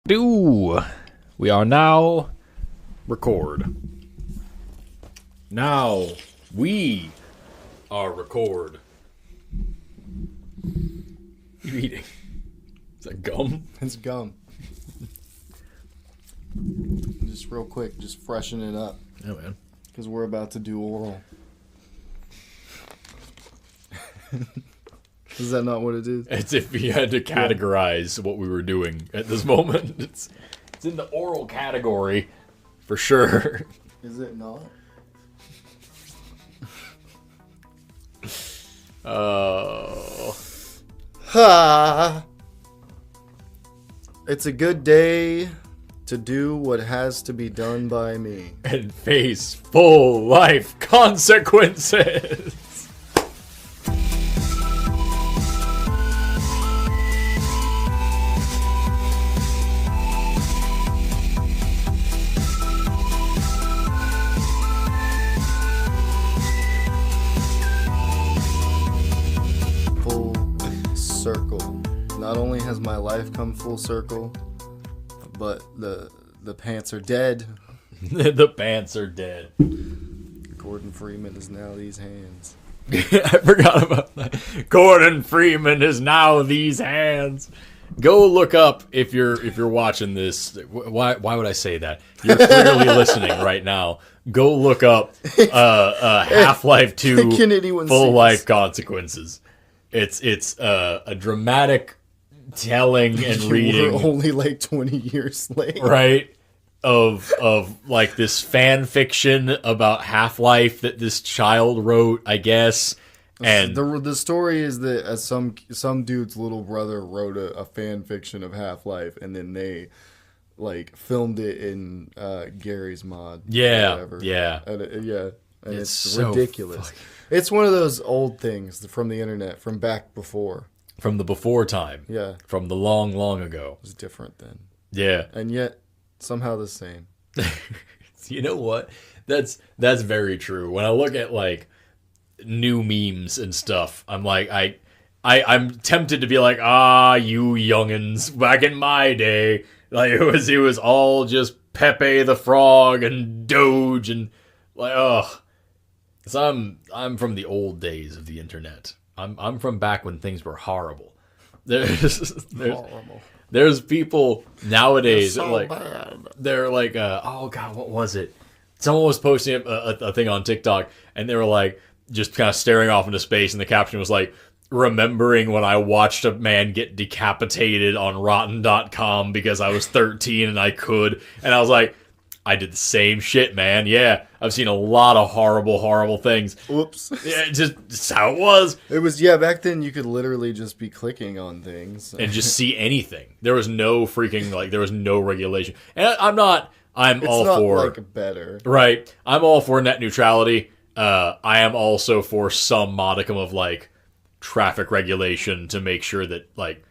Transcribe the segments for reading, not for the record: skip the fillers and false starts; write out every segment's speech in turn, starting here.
Do we are now record. Now we are record. You eating? Is that gum? It's gum. Just real quick, just freshen it up. Oh man. Because we're about to do oral. Is that not what it is? It's if you had to categorize what we were doing at this moment. It's in the oral category, for sure. Is it not? Ha! It's a good day to do what has to be done by me. And face full life consequences. Full circle. Not only has my life come full circle, but the pants are dead. The pants are dead. Gordon Freeman is now these hands. I forgot about that. Gordon Freeman is now these hands. Go look up if you're watching this. Why would I say that? You're clearly listening right now. Go look up Half-Life 2 Can anyone Full see Life this? Consequences. It's a dramatic telling and reading. We're only like 20 years late. Right? Of like this fan fiction about Half-Life that this child wrote, I guess. And the story is that some dude's little brother wrote a fan fiction of Half-Life, and then they like filmed it in Gary's mod. Yeah, or whatever. yeah. And it's so ridiculous. It's one of those old things from the internet from back before. From the before time. Yeah, From the long, long ago. it was different then, Yeah. and yet somehow the same. You know what? That's very true. When I look at like new memes and stuff, I'm like I'm tempted to be like, you youngins, back in my day, like it was all just Pepe the Frog and Doge and like so I'm from the old days of the internet. I'm from back when things were horrible. Horrible. There's people nowadays So that like bad. they're like oh god, what was it? Someone was posting a thing on TikTok and they were like just kind of staring off into space, and the caption was like, remembering when I watched a man get decapitated on Rotten.com because I was 13 and I could. And I was like, I did the same shit, man. Yeah, I've seen a lot of horrible things. Whoops. Yeah, just how it was. It was, back then you could literally just be clicking on things. And just see anything. There was no freaking, like, there was no regulation. And I'm It's all not for... like better. Right. I'm all for net neutrality. I am also for some modicum of, like, traffic regulation to make sure that, like,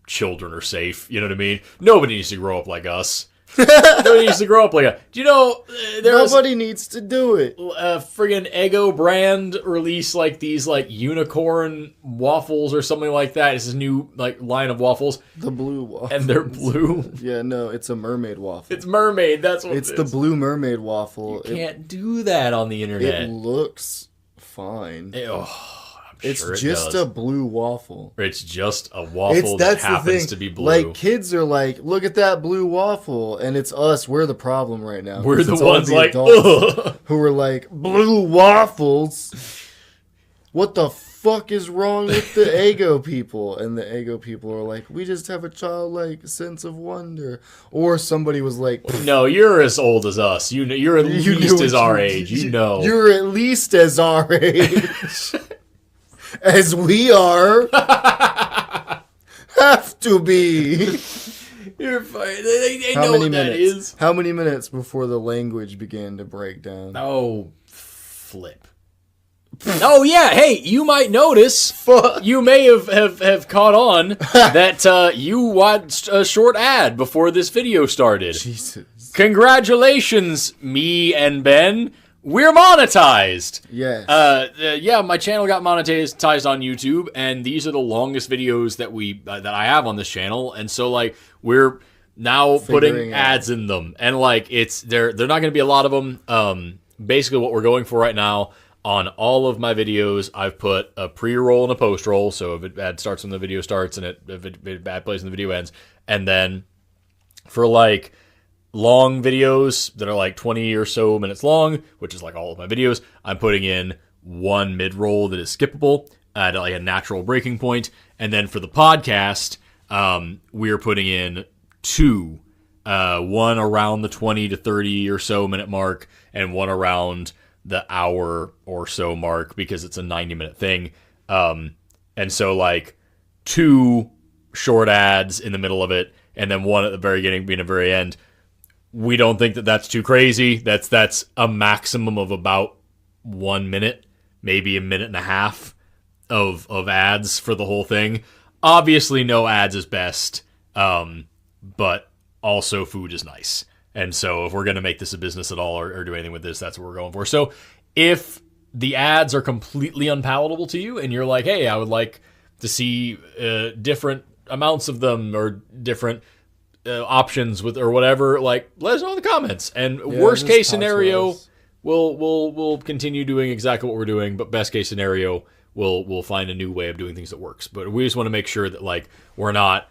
children are safe. You know what I mean? Nobody needs to grow up like us. Nobody needs to grow up like us. Do you know, Nobody needs to do it. a friggin' Eggo brand released, like, these, like, unicorn waffles or something like that. It's this new, like, line of waffles. The blue waffle. And they're blue. Yeah, no, it's a mermaid waffle. It's mermaid. That's what It's it the is. blue mermaid waffle. You can't do that on the internet. It looks fine. I'm It's sure it just does. a blue waffle. It's just a waffle that That's the happens thing. to be blue. Like, kids are like, look at that blue waffle. And it's us. We're the problem right now. We're 'Cause the it's all ones like, adults ugh. who are like, blue waffles? What the fuck is wrong with the Eggo people? And the Eggo people are like, we just have a childlike sense of wonder. Or somebody was like, No, you're as old as us. You're at You least knew as what our you- age. You know. You're at least as our age as we are. Have to be. You're fine. They know what that is. How many minutes before the language began to break down? Oh, flip. Oh yeah, hey, you might notice, you may have caught on that you watched a short ad before this video started. Jesus. Congratulations, me and Ben. We're monetized. Yes. Yeah, my channel got monetized on YouTube, and these are the longest videos that I have on this channel, and so like we're now putting Figuring ads in them, and like they're not going to be a lot of them. Basically, what we're going for right now on all of my videos, I've put a pre-roll and a post-roll. So if it ad starts when the video starts, and if it ad plays when the video ends, and then for like long videos that are like 20 or so minutes long, which is like all of my videos, I'm putting in one mid-roll that is skippable at like a natural breaking point, and then for the podcast, we're putting in two, one around the 20 to 30 or so minute mark, and one around the hour or so mark, because it's a 90-minute thing. And so like two short ads in the middle of it, and then one at the very beginning, being the very end. We don't think that that's too crazy. That's a maximum of about 1 minute, maybe a minute and a half of ads for the whole thing. Obviously, no ads is best, but also food is nice. And so if we're going to make this a business at all, or do anything with this, that's what we're going for. So if the ads are completely unpalatable to you and you're like, hey, I would like to see different amounts of them, or different options with, or whatever, like, let us know in the comments. And worst case scenario, we'll continue doing exactly what we're doing, but best case scenario, we'll find a new way of doing things that works. But we just want to make sure that like we're not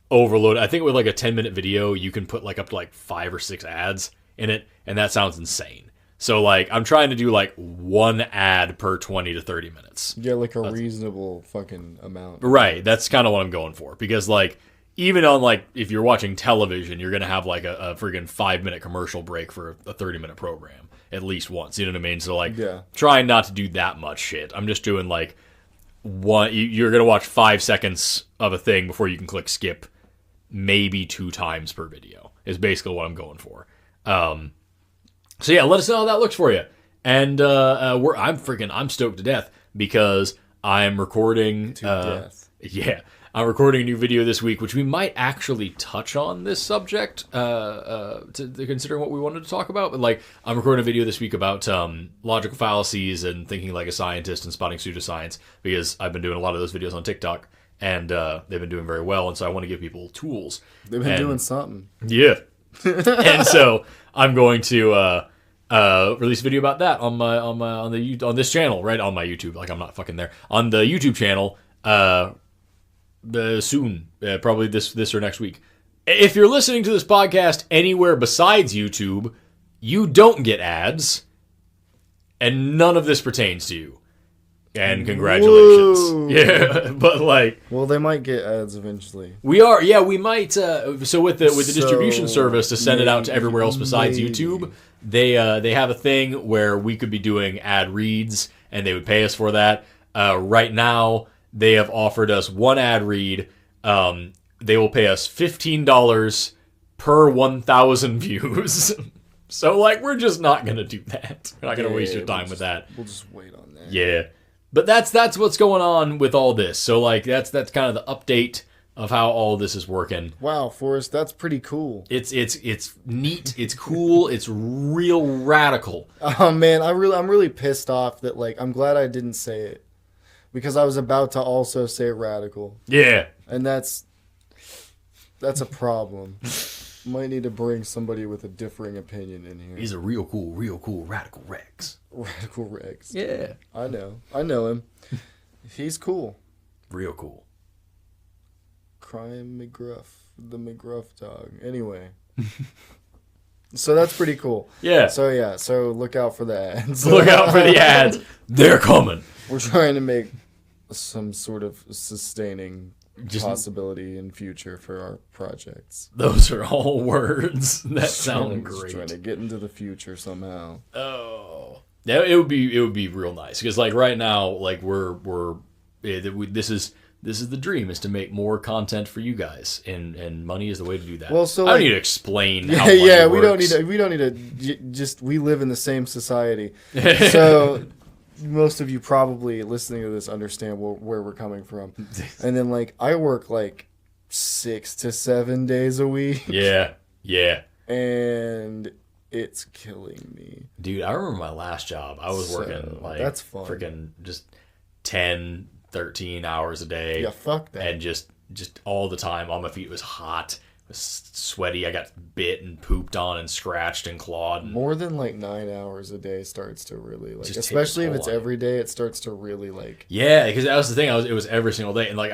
overloaded. I think with like a 10-minute video, you can put like up to like 5 or 6 ads in it, and that sounds insane. So like I'm trying to do like one ad per 20 to 30 minutes. Yeah, like a reasonable fucking amount. Right. That's kind of what I'm going for, because like even on like if you're watching television, you're gonna have like a friggin' 5-minute commercial break for a 30-minute program at least once. You know what I mean? So like trying not to do that much shit. I'm just doing like one. You're gonna watch 5 seconds of a thing before you can click skip. Maybe 2 times per video is basically what I'm going for. So yeah, let us know how that looks for you. And I'm stoked to death, because I'm recording Yeah, I'm recording a new video this week, which we might actually touch on this subject, considering what we wanted to talk about. But like, I'm recording a video this week about logical fallacies and thinking like a scientist and spotting pseudoscience, because I've been doing a lot of those videos on TikTok, and they've been doing very well. And so I want to give people tools. They've been doing something. Yeah. And so I'm going to release a video about that on this channel, right on my YouTube. Like I'm not fucking there on the YouTube channel. Soon, probably this or next week. If you're listening to this podcast anywhere besides YouTube, you don't get ads, and none of this pertains to you. And congratulations. Whoa. Yeah, but like, well, they might get ads eventually. We might. So with the distribution service to send it out to everywhere else besides YouTube, they have a thing where we could be doing ad reads, and they would pay us for that. Right now, they have offered us one ad read. They will pay us $15 per 1,000 views. So like, we're just not gonna do that. We're not gonna waste your time with that. We'll just wait on that. Yeah. But that's what's going on with all this. So like that's kind of the update of how all this is working. Wow, Forrest, that's pretty cool. It's neat, it's cool, it's real radical. Oh man, I'm really pissed off that like I'm glad I didn't say it, because I was about to also say radical. Yeah. And that's a problem. Might need to bring somebody with a differing opinion in here. He's a real cool Radical Rex. Radical Rex. Yeah. I know him. He's cool. Real cool. Crime McGruff. The McGruff dog. Anyway. So that's pretty cool. Yeah. So look out for the ads. Look out for the ads. They're coming. We're trying to make some sort of sustaining possibility in future for our projects. Those are all words that sound great. Trying to get into the future somehow. Oh, yeah, it would be real nice, because like right now, like this is the dream, is to make more content for you guys, and money is the way to do that. Well, so I don't need to explain. How money works. we don't need to just we live in the same society, so. Most of you probably listening to this understand where we're coming from. And then, like, I work, like, 6 to 7 days a week. Yeah. And it's killing me. Dude, I remember my last job. I was working, like, that's fun. Freaking just 10, 13 hours a day. Yeah, fuck that. And just all the time on my feet. It was hot. sweaty. I got bit and pooped on and scratched and clawed. And More than like 9 hours a day starts to really like, Just take especially a if toll it's on you. every day, it starts to really like. yeah, because that was the thing. It was every single day, and like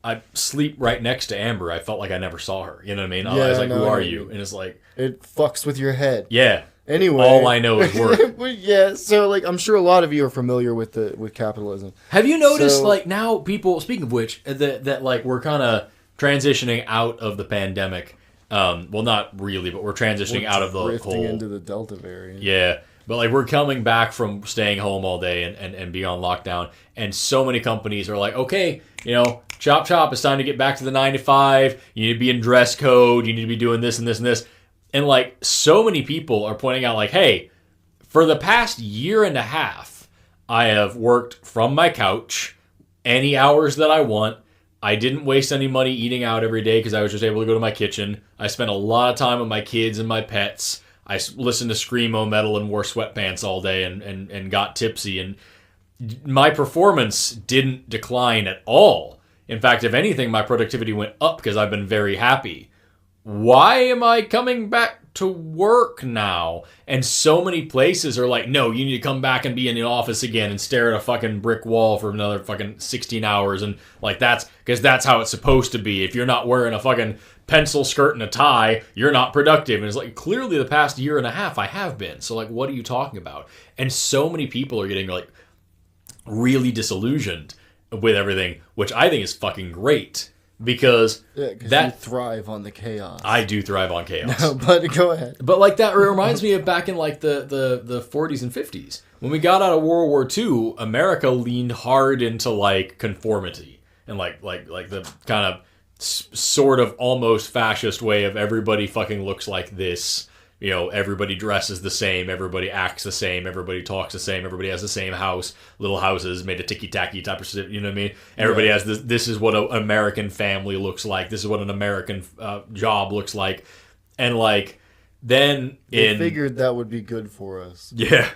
I'd sleep right next to Amber. I felt like I never saw her. You know what I mean? I was Yeah, like, no, "Who I are know you?" you. And it's like, It fucks with your head. yeah. Anyway, All I know is work. But yeah, so like I'm sure a lot of you are familiar with capitalism. Have you noticed, So- like, now people, speaking of which, that like, we're kind of transitioning out of the pandemic. Well, not really, but we're transitioning out of the drifting whole... into the Delta variant. Yeah, but, like, we're coming back from staying home all day and being on lockdown, and so many companies are like, okay, chop chop, it's time to get back to the 9 to 5, you need to be in dress code, you need to be doing this and this and this. And, like, so many people are pointing out, like, hey, for the past year and a half, I have worked from my couch any hours that I want. I didn't waste any money eating out every day because I was just able to go to my kitchen. I spent a lot of time with my kids and my pets. I listened to screamo metal and wore sweatpants all day and got tipsy. And my performance didn't decline at all. In fact, if anything, my productivity went up because I've been very happy. Why am I coming back to work now? And so many places are like, no, you need to come back and be in the office again and stare at a fucking brick wall for another fucking 16 hours. And like, because that's how it's supposed to be. If you're not wearing a fucking pencil skirt and a tie, you're not productive. And it's like, clearly the past year and a half I have been. So like, what are you talking about? And so many people are getting like really disillusioned with everything, which I think is fucking great. Because you thrive on the chaos. I do thrive on chaos. No, but go ahead. But like that reminds me of back in like the 40s and 50s. When we got out of World War II, America leaned hard into like conformity and like the kind of sort of almost fascist way of everybody fucking looks like this. Everybody dresses the same, everybody acts the same, everybody talks the same, everybody has the same house, little houses made of ticky-tacky type of shit, you know what I mean? Everybody has this is what an American family looks like, this is what an American job looks like. And like, then They figured that would be good for us. Yeah.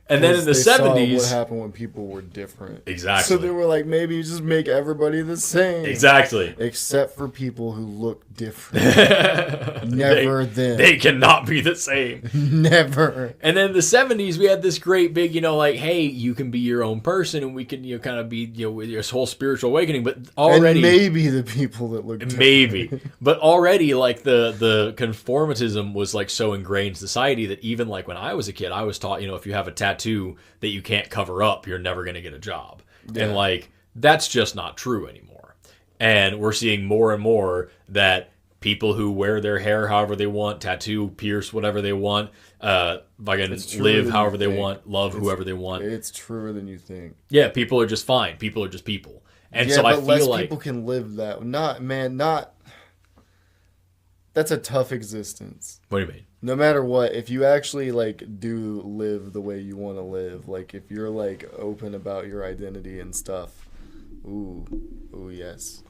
And then in the 70s... saw what happened when people were different. Exactly. So they were like, maybe you just make everybody the same. Exactly. Except for people who look different. Never them. They cannot be the same. Never. And then in the 70s, we had this great big, like, hey, you can be your own person and we can, kind of be, with this whole spiritual awakening. But already... And maybe the people that look different. Maybe. But already, like, the conformatism was, like, so ingrained in society that even, like, when I was a kid, I was taught, if you have a tattoo that you can't cover up, you're never going to get a job. Yeah. And like, that's just not true anymore. And we're seeing more and more that people who wear their hair however they want, tattoo, pierce, whatever they want, fucking live however they want, love whoever they want. It's truer than you think. Yeah, people are just fine. People are just people. And yeah, so I but feel less like people can live that. Not. That's a tough existence. What do you mean? No matter what, if you actually like do live the way you want to live, like if you're like open about your identity and stuff, ooh yes,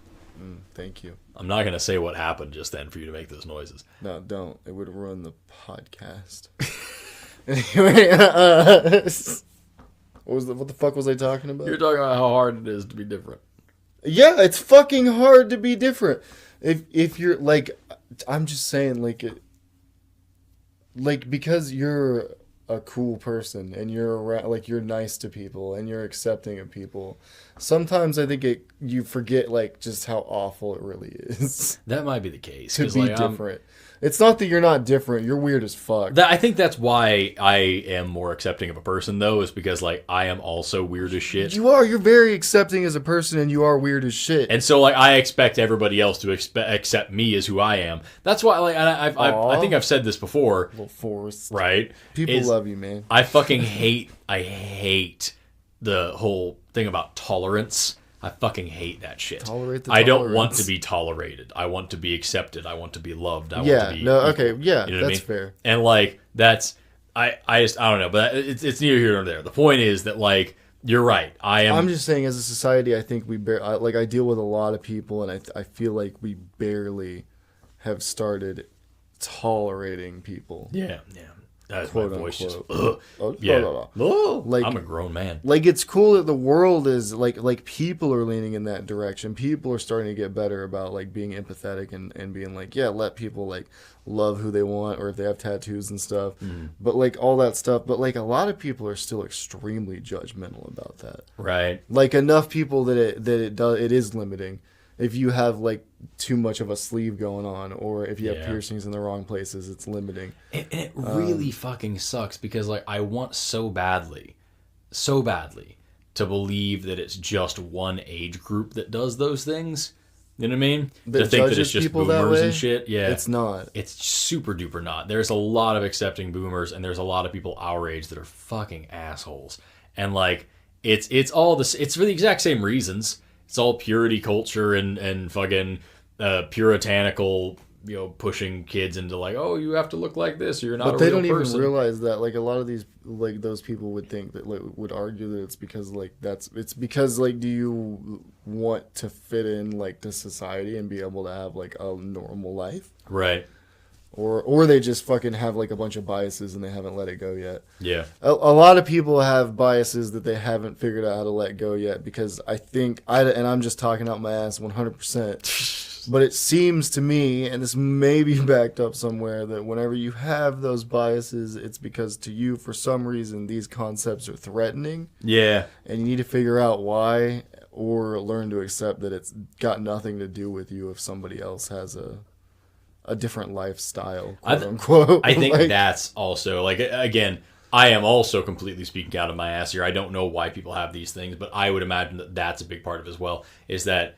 thank you. I'm not gonna say what happened just then for you to make those noises. No, don't. It would ruin the podcast. Anyway, what the fuck was I talking about? You're talking about how hard it is to be different. Yeah, it's fucking hard to be different. If you're like, I'm just saying like because you're a cool person and you're around, like you're nice to people and you're accepting of people, sometimes I think you forget like just how awful it really is. That might be the case. To be different. It's not that you're not different. You're weird as fuck. I think that's why I am more accepting of a person, though, is because, like, I am also weird as shit. You are. You're very accepting as a person, and you are weird as shit. And so, like, I expect everybody else to accept me as who I am. That's why, like, I think I've said this before. Little Forrest. Right? People love you, man. I fucking hate the whole thing about tolerance. I fucking hate that shit. Tolerate the I don't tolerance. want to be tolerated. I want to be accepted. I want to be loved. I want to be no, equal. okay, yeah, You know that's what I mean? fair. And like that's I don't know, but it's neither here nor there. The point is that like you're right. I'm just saying, as a society, I think I deal with a lot of people, and I feel like we barely have started tolerating people. Yeah. That's quote my voice just. unquote. Yeah. Like, I'm a grown man. like it's cool that the world is like people are leaning in that direction. People are starting to get better about like being empathetic and being like, yeah, let people like love who they want, or if they have tattoos and stuff. But like all that stuff. But like a lot of people are still extremely judgmental about that. Right. Like enough people that it is limiting. If you have like too much of a sleeve going on, or if you have piercings in the wrong places, it's limiting. And it really fucking sucks because like I want so badly to believe that it's just one age group that does those things. You know what I mean? To think that it's just boomers and shit. Yeah. It's not. It's super duper not. There's a lot of accepting boomers, and there's a lot of people our age that are fucking assholes. And like it's all this. It's for the exact same reasons. It's all purity culture and fucking puritanical, you know, pushing kids into like, oh, you have to look like this or you're not a real person. But they don't even realize that. Like a lot of these, like those people would think that, like, would argue that it's because like, do you want to fit in like to society and be able to have like a normal life? Right. Or they just fucking have like a bunch of biases and they haven't let it go yet. Yeah. A lot of people have biases that they haven't figured out how to let go yet, because I think, and I'm just talking out my ass 100%, but it seems to me, and this may be backed up somewhere, that whenever you have those biases, it's because to you, for some reason, these concepts are threatening. Yeah. And you need to figure out why, or learn to accept that it's got nothing to do with you if somebody else has a different lifestyle, quote unquote. I think that's also, like, again, I am also completely speaking out of my ass here. I don't know why people have these things, but I would imagine that that's a big part of it as well, is that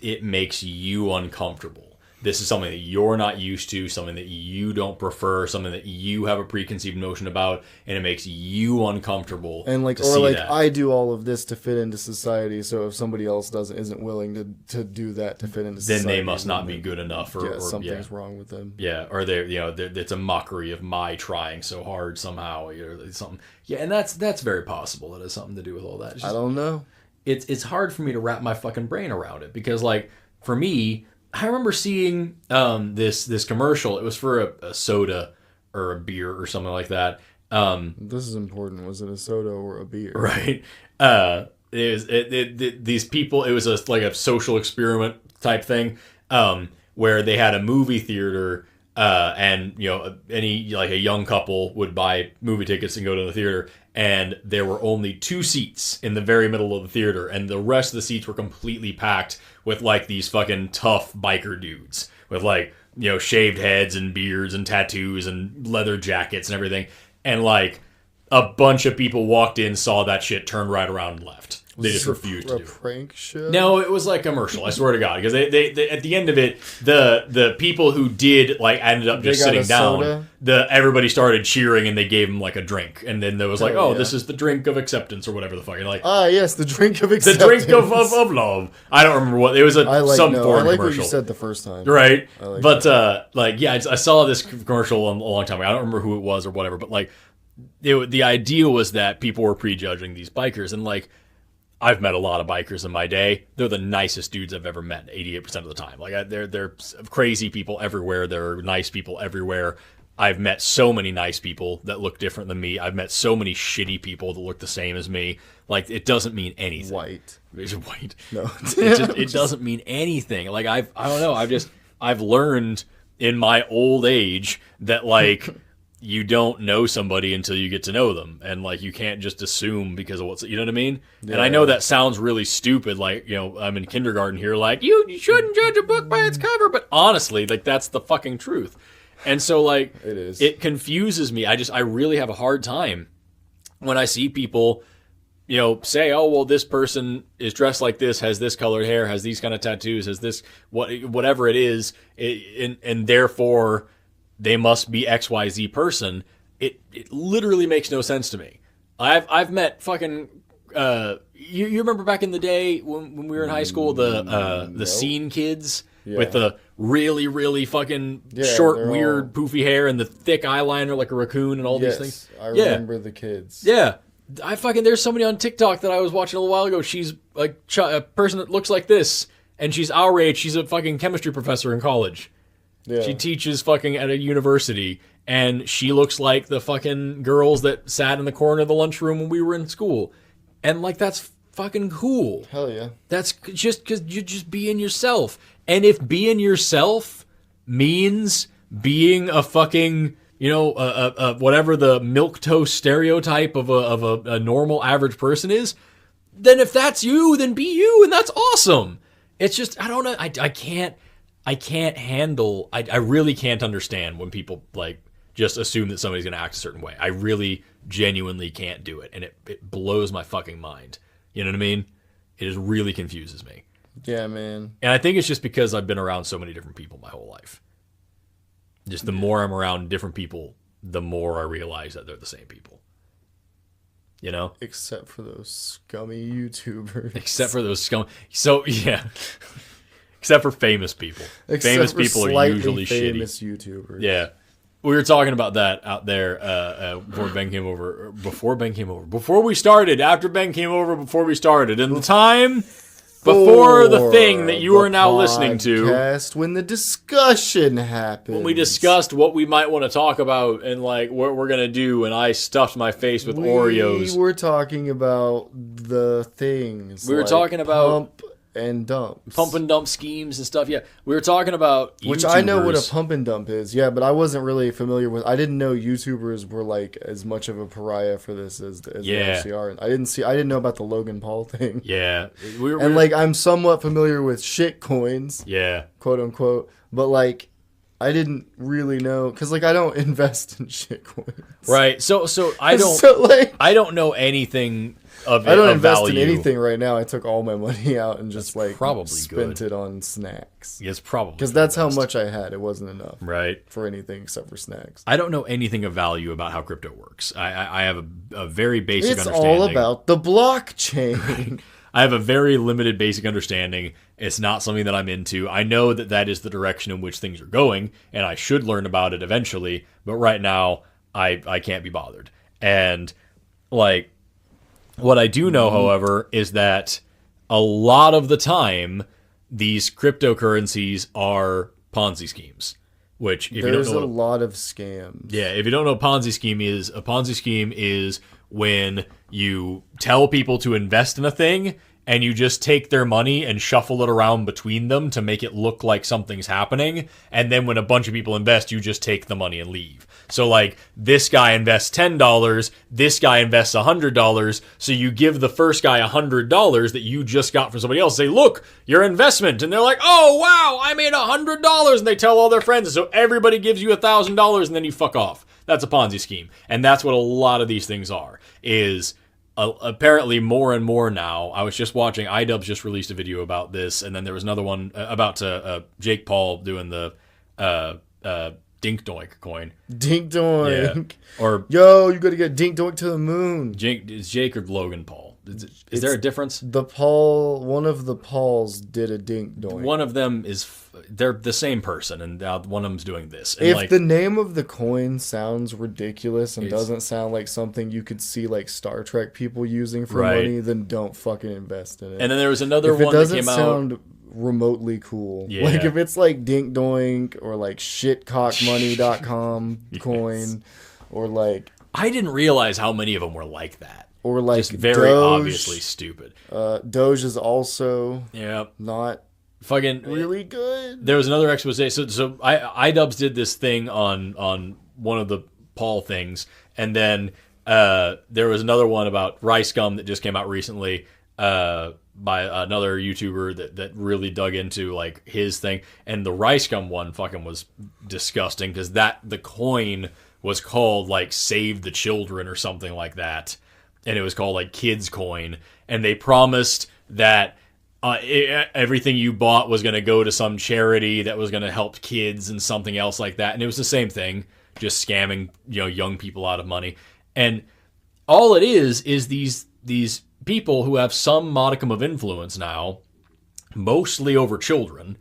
it makes you uncomfortable. This is something that you're not used to, something that you don't prefer, something that you have a preconceived notion about, and it makes you uncomfortable. And like, or like, that. I do all of this to fit into society, so if somebody else isn't willing to do that to fit into society, then they must not be good enough, or something's wrong with them. Yeah, or it's a mockery of my trying so hard somehow, or something. Yeah, and that's very possible. That has something to do with all that. I don't know. It's hard for me to wrap my fucking brain around it, because like for me, I remember seeing this commercial. It was for a soda or a beer or something like that. This is important. Was it a soda or a beer? Right. These people. It was like a social experiment type thing, where they had a movie theater, and you know, any like a young couple would buy movie tickets and go to the theater, and there were only 2 seats in the very middle of the theater, and the rest of the seats were completely packed with like these fucking tough biker dudes with like, you know, shaved heads and beards and tattoos and leather jackets and everything. And like a bunch of people walked in, saw that shit, turned right around and left. They just refused to do it. A prank show? No, it was like commercial. I swear to God, because they at the end of it, the people who did like ended up just sitting down. Everybody started cheering and they gave them like a drink, and then there was like, this is the drink of acceptance or whatever the fuck. And like, yes, the drink of acceptance, the drink of love. I don't remember what it was. Some foreign commercial. I like what you said the first time, right? I saw this commercial a long time ago. I don't remember who it was or whatever, but like, the idea was that people were prejudging these bikers, and like, I've met a lot of bikers in my day. They're the nicest dudes I've ever met, 88% of the time. Like, they're crazy people everywhere. They're nice people everywhere. I've met so many nice people that look different than me. I've met so many shitty people that look the same as me. Like, it doesn't mean anything. White. It's white. No. it doesn't mean anything. Like, I don't know. I've learned in my old age that, like, you don't know somebody until you get to know them, and like, you can't just assume because of what's, you know what I mean? Yeah. And I know that sounds really stupid, like, you know, I'm in kindergarten here, like, you shouldn't judge a book by its cover, but honestly, like, that's the fucking truth. And so like, it confuses me. I really have a hard time when I see people, you know, say, oh, well, this person is dressed like this, has this colored hair, has these kind of tattoos, has this, whatever it is, and therefore they must be XYZ person. It literally makes no sense to me. I've met fucking you remember back in the day when we were in high school, the scene kids with the really, really fucking short, weird, poofy hair and the thick eyeliner like a raccoon and all these things. I remember the kids. Yeah. There's somebody on TikTok that I was watching a little while ago. She's like a person that looks like this, and she's our age. She's a fucking chemistry professor in college. Yeah. She teaches fucking at a university, and she looks like the fucking girls that sat in the corner of the lunchroom when we were in school. And, like, that's fucking cool. Hell yeah. That's just because you're just being yourself. And if being yourself means being a fucking, you know, whatever the milquetoast stereotype of a normal average person is, then if that's you, then be you, and that's awesome. It's just, I don't know, I can't handle, I really can't understand when people, like, just assume that somebody's going to act a certain way. I really genuinely can't do it, and it blows my fucking mind. You know what I mean? It just really confuses me. Yeah, man. And I think it's just because I've been around so many different people my whole life. Just the more I'm around different people, the more I realize that they're the same people. You know? Except for those scummy YouTubers. Except for those scum. So, yeah. Except for famous people. Except famous for people are slightly usually famous shitty. YouTubers. Yeah. We were talking about that out there before Ben came over. Before Ben came over. Before we started. After Ben came over. Before we started. And the time before the thing that you are now listening to. When the discussion happened. When we discussed what we might want to talk about and like what we're going to do. And I stuffed my face with Oreos. We were talking about the things. We were talking about pump and dumps. Pump and dump schemes and stuff. Yeah. We were talking about YouTubers. Which I know what a pump and dump is. Yeah, but I wasn't really familiar with. I didn't know YouTubers were like as much of a pariah for this as they actually are. I didn't know about the Logan Paul thing. Yeah. And like I'm somewhat familiar with shit coins. Yeah. Quote unquote. But like I didn't really know because like I don't invest in shit coins. Right. So I don't I don't know anything of I don't invest value. in anything right now. I took all my money out and just That's like probably spent good. it on snacks. It's probably because that's how much I had. It wasn't enough, right, for anything except for snacks. I don't know anything of value about how crypto works. I have a very basic understanding. It's all about the blockchain. I have a very limited basic understanding. It's not something that I'm into. I know that is the direction in which things are going, and I should learn about it eventually. But right now, I can't be bothered. And like, what I do know, however, is that a lot of the time, these cryptocurrencies are Ponzi schemes. Which, if there's you don't know, a lot of scams. Yeah, if you don't know what a Ponzi scheme is when you tell people to invest in a thing and you just take their money and shuffle it around between them to make it look like something's happening. And then when a bunch of people invest, you just take the money and leave. So like this guy invests $10, this guy invests $100. So you give the first guy $100 that you just got from somebody else. Say, look, your investment. And they're like, oh, wow, I made $100. And they tell all their friends. So everybody gives you $1,000 and then you fuck off. That's a Ponzi scheme. And that's what a lot of these things are, is apparently more and more now. I was just watching, iDubbbz just released a video about this, and then there was another one about Jake Paul doing the Dink Doink coin. Dink Doink. Yeah. Or yo, you got to get Dink Doink to the moon. Is Jake or Logan Paul? Is there a difference? One of the Pauls did a Dink Doink. One of them they're the same person, and one of them's doing this. And if the name of the coin sounds ridiculous and doesn't sound like something you could see like Star Trek people using for money, then don't fucking invest in it. And then there was another one that came out. If it doesn't sound remotely cool, like if it's like Dink Doink or like shitcockmoney.com coin, or like I didn't realize how many of them were like that. Or like just very Doge, obviously stupid. Doge is also not fucking really good. There was another expose. So iDubbbz did this thing on one of the Paul things, and then there was another one about rice gum that just came out recently by another YouTuber that really dug into like his thing, and the rice gum one fucking was disgusting because the coin was called like Save the Children or something like that. And it was called like Kids Coin, and they promised that everything you bought was going to go to some charity that was going to help kids and something else like that. And it was the same thing, just scamming young people out of money. And all it is these people who have some modicum of influence now, mostly over children,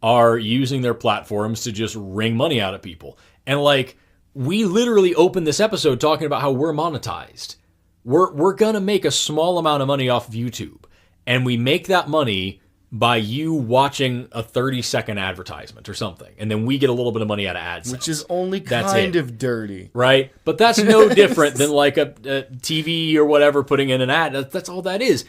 are using their platforms to just wring money out of people. And like, we literally opened this episode talking about how we're monetized. We're going to make a small amount of money off of YouTube, and we make that money by you watching a 30-second advertisement or something, and then we get a little bit of money out of AdSense. Which is only kind of dirty. Right? But that's no different than like a TV or whatever putting in an ad. That's all that is.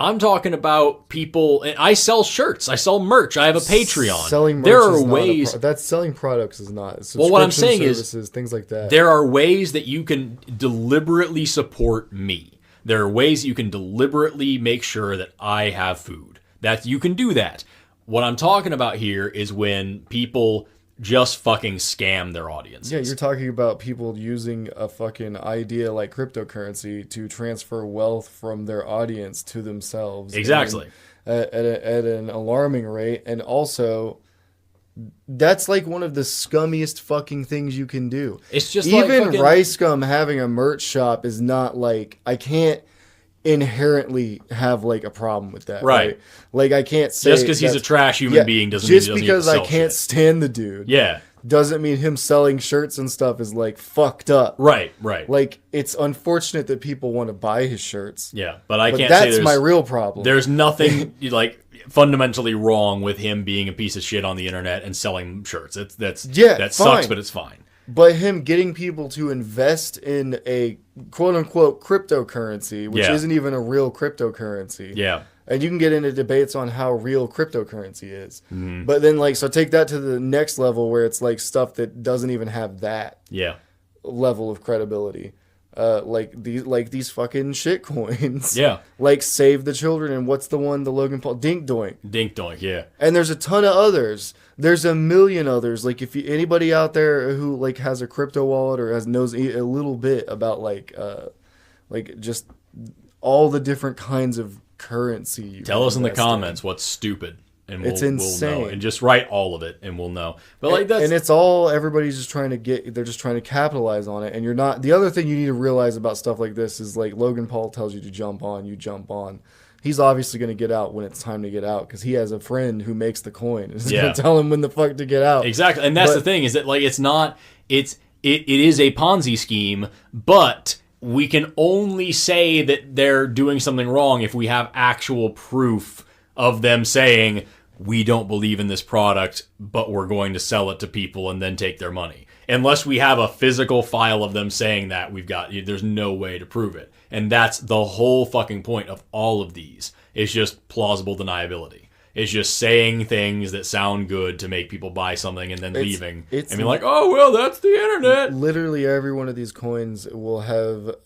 I'm talking about people, and I sell shirts. I sell merch. I have a Patreon. Selling merch there are ways. That's selling products is not. Well, what I'm saying is things like that. There are ways that you can deliberately support me. There are ways you can deliberately make sure that I have food. That you can do that. What I'm talking about here is when people just fucking scam their audiences. Yeah, you're talking about people using a fucking idea like cryptocurrency to transfer wealth from their audience to themselves. Exactly. At an alarming rate. And also, that's like one of the scummiest fucking things you can do. It's just even like fucking... Rice Scum having a merch shop is not like, I can't inherently have like a problem with that, right? Like I can't say just because he's a trash human being doesn't mean he doesn't because I can't shit. stand the dude. Yeah, doesn't mean him selling shirts and stuff is like fucked up. Right. Like it's unfortunate that people want to buy his shirts. Yeah, but I can't. That's my real problem. There's nothing like fundamentally wrong with him being a piece of shit on the internet and selling shirts. That sucks, but it's fine. But him getting people to invest in a quote-unquote cryptocurrency, which isn't even a real cryptocurrency. Yeah. And you can get into debates on how real cryptocurrency is. Mm-hmm. But then, like, so take that to the next level where it's, like, stuff that doesn't even have that level of credibility. Like these fucking shit coins. Yeah. Like Save the Children, and what's the one, the Logan Paul? Dink Doink. Dink Doink, yeah. And there's a ton of others. There's a million others. Like if anybody out there who like has a crypto wallet or knows a little bit about like just all the different kinds of currency. Tell us in the comments what's stupid. And it's insane. We'll know. And just write all of it, and we'll know. But like that's... And it's all everybody's just trying to they're just trying to capitalize on it. And you're not. The other thing you need to realize about stuff like this is like Logan Paul tells you to jump on, you jump on. He's obviously going to get out when it's time to get out because he has a friend who makes the coin. He's going to tell him when the fuck to get out. Exactly, and that's the thing is that like it's not. It is a Ponzi scheme, but we can only say that they're doing something wrong if we have actual proof of them saying, we don't believe in this product, but we're going to sell it to people and then take their money. Unless we have a physical file of them saying that, there's no way to prove it. And that's the whole fucking point of all of these. It's just plausible deniability. It's just saying things that sound good to make people buy something and then leaving. And be like, oh, well, that's the internet. Literally every one of these coins will have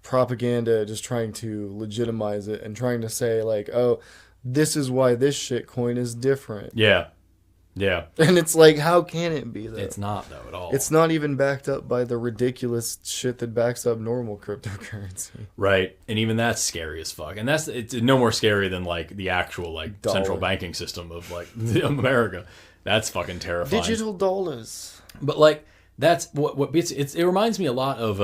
propaganda just trying to legitimize it and trying to say like, oh, this is why this shit coin is different. Yeah. And it's like, how can it be, though? It's not, though, at all. It's not even backed up by the ridiculous shit that backs up normal cryptocurrency. Right. And even that's scary as fuck. And it's no more scary than, like, the actual, like, central banking system of, like, America. That's fucking terrifying. Digital dollars. But, like, that's what beats it reminds me a lot of,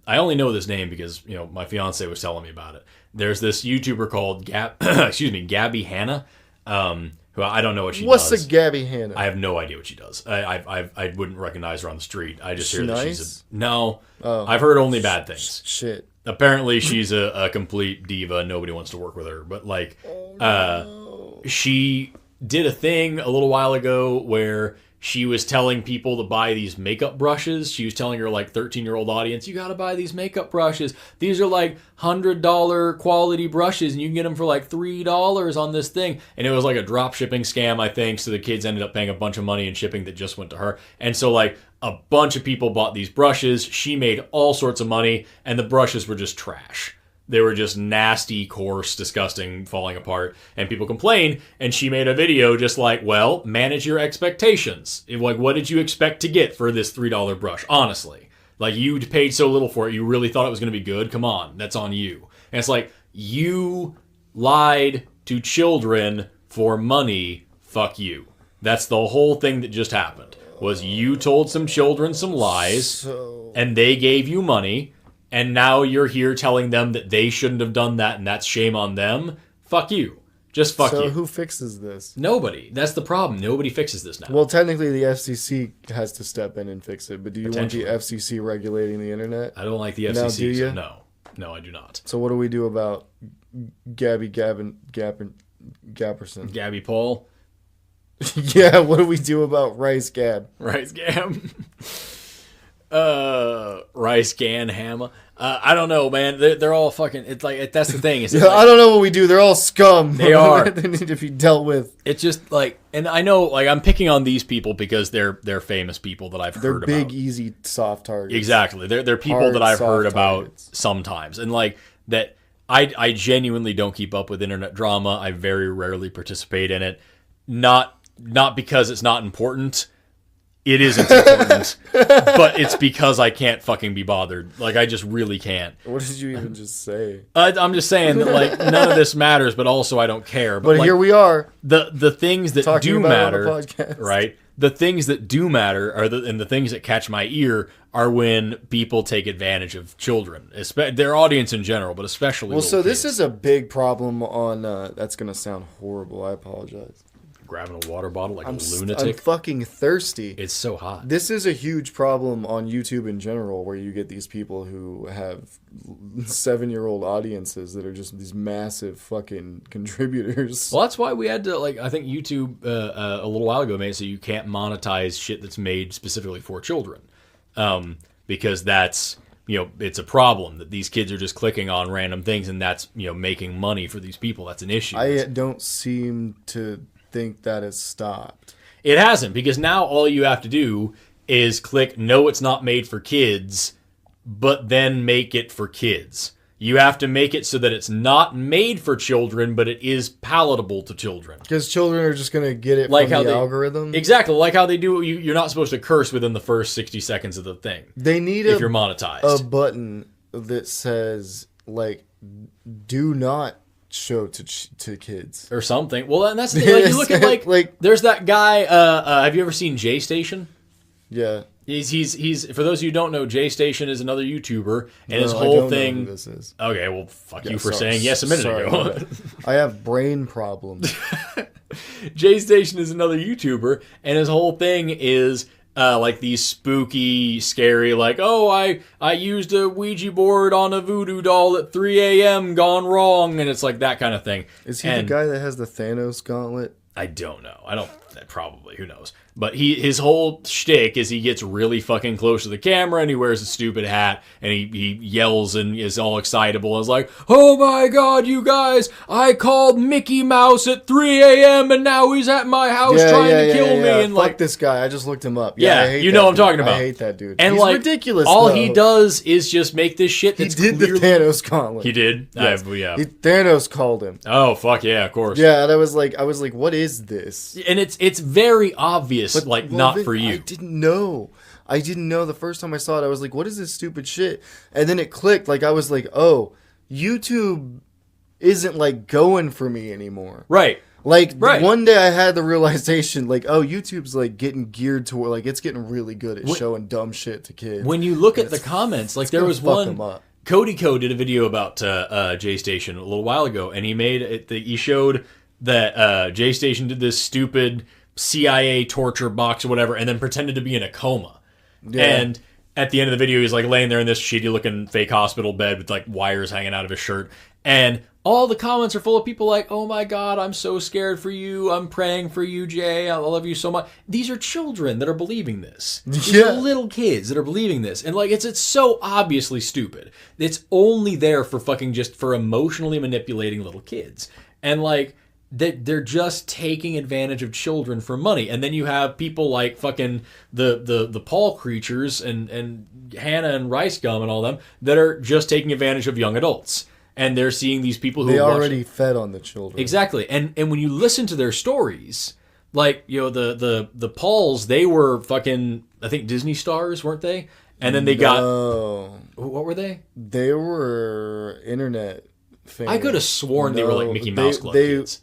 I only know this name because, you know, my fiance was telling me about it. There's this YouTuber called Gabby Hanna, who I don't know what she does. What's a Gabby Hanna? I have no idea what she does. I wouldn't recognize her on the street. I just hear that nice? she's no. Oh. I've heard only bad things. Shit. Apparently she's a complete diva. Nobody wants to work with her. But like, she did a thing a little while ago where she was telling people to buy these makeup brushes. She was telling her like 13-year-old audience, you got to buy these makeup brushes. These are like $100 quality brushes and you can get them for like $3 on this thing. And it was like a drop shipping scam, I think. So the kids ended up paying a bunch of money in shipping that just went to her. And so like a bunch of people bought these brushes. She made all sorts of money and the brushes were just trash. They were just nasty, coarse, disgusting, falling apart. And people complained, and she made a video just like, well, manage your expectations. Like, what did you expect to get for this $3 brush? Honestly. Like, you paid so little for it, you really thought it was going to be good? Come on, that's on you. And it's like, you lied to children for money, fuck you. That's the whole thing that just happened, was you told some children some lies, and they gave you money, and now you're here telling them that they shouldn't have done that and that's shame on them? Fuck you. Just fuck you. So who fixes this? Nobody. That's the problem. Nobody fixes this now. Well, technically the FCC has to step in and fix it, but do you want the FCC regulating the internet? I don't like the FCC. Now, do you? So no, I do not. So what do we do about Gabby Gapperson. Gabby Paul. Yeah, what do we do about Rice Gab? Rice Gam. Rice Gan Hammer. I don't know, man. They're all fucking. It's like that's the thing. Is Yeah, I don't know what we do. They're all scum. They are. They need to be dealt with. It's just like, and I know, like I'm picking on these people because they're famous people that I've heard about. They're big, easy, soft targets. Exactly. They're people Hard, that I've soft heard about targets. sometimes, and like that. I genuinely don't keep up with internet drama. I very rarely participate in it. Not because it's not important. It isn't important, but it's because I can't fucking be bothered. Like, I just really can't. What did you even just say? I'm just saying that, like, none of this matters, but also I don't care. But like, here we are. The things that talking do about matter, it on the podcast. right? The things that do matter and the things that catch my ear are when people take advantage of children, their audience in general, but especially Well, so this kids. is a big problem on. That's gonna sound horrible. I apologize. Grabbing a water bottle like a I'm lunatic. fucking thirsty. It's so hot. This is a huge problem on YouTube in general, where you get these people who have 7-year-old audiences that are just these massive fucking contributors. Well, that's why we had to, like, I think YouTube a little while ago made it so you can't monetize shit that's made specifically for children. Because that's, it's a problem that these kids are just clicking on random things and that's, making money for these people. That's an issue. I don't seem to think that has stopped. It hasn't, because now all you have to do is click no, it's not made for kids, but then make it for kids. You have to make it so that it's not made for children, but it is palatable to children. Because children are just going to get it Like from how the they- algorithm. Exactly, like how they do. You're not supposed to curse within the first 60 seconds of the thing They need if you're monetized. a button that says, like, do not show to kids. Or something. Well, and that's the thing. Like, you look at Like- there's that guy. Have you ever seen J Station? Yeah. He's for those of you who don't know, J Station is another YouTuber, and his No, I whole don't know thing. who this is. Okay, well, fuck Yeah, you for sorry- saying yes a minute sorry ago. about that. I have brain problems. J Station is another YouTuber, and his whole thing is like these spooky, scary, like, oh, I used a Ouija board on a voodoo doll at 3 a.m. gone wrong, and it's like that kind of thing. Is he And the guy that has the Thanos gauntlet? I don't know. I don't. Probably. Who knows? But his whole shtick is he gets really fucking close to the camera and he wears a stupid hat and he yells and is all excitable and is like, oh my god, you guys, I called Mickey Mouse at 3 a.m. and now he's at my house trying to kill me. And fuck like, this guy. I just looked him up. Yeah, I hate you that know what I'm dude. talking about. I hate that dude. and He's like, ridiculous. all though. he does is just make this shit He that's did the clearly- Thanos gauntlet. He did? Yes. Yeah. Thanos called him. Oh, fuck yeah, of course. Yeah, and I was like, what is this? And it's very obvious, Well, not then for you. I didn't know. The first time I saw it. I was like, what is this stupid shit? And then it clicked. Like, I was like, oh, YouTube isn't like going for me anymore. Right. Like, Right. one day I had the realization, like, oh, YouTube's like getting geared toward, like, it's getting really good at showing dumb shit to kids. When you look at the comments, like there gonna was fuck one. 'em up. Cody Co did a video about J Station a little while ago, and he made it. He showed that J Station did this stupid CIA torture box or whatever, and then pretended to be in a coma. Yeah. And at the end of the video, he's like laying there in this shitty looking fake hospital bed with like wires hanging out of his shirt, and all the comments are full of people like, "Oh my god, I'm so scared for you. I'm praying for you, Jay. I love you so much." These are children that are believing this. These Yeah. are little kids that are believing this, and like it's so obviously stupid. It's only there for fucking just for emotionally manipulating little kids, and like they're just taking advantage of children for money. And then you have people like fucking the Paul creatures and Hannah and Rice Gum and all them that are just taking advantage of young adults. And they're seeing these people who they watch- already fed on the children. Exactly. And when you listen to their stories, like, the Pauls, they were fucking, I think, Disney stars, weren't they? And then they got, what were they? They were internet famous. I could have sworn they were like Mickey Mouse Club they, kids.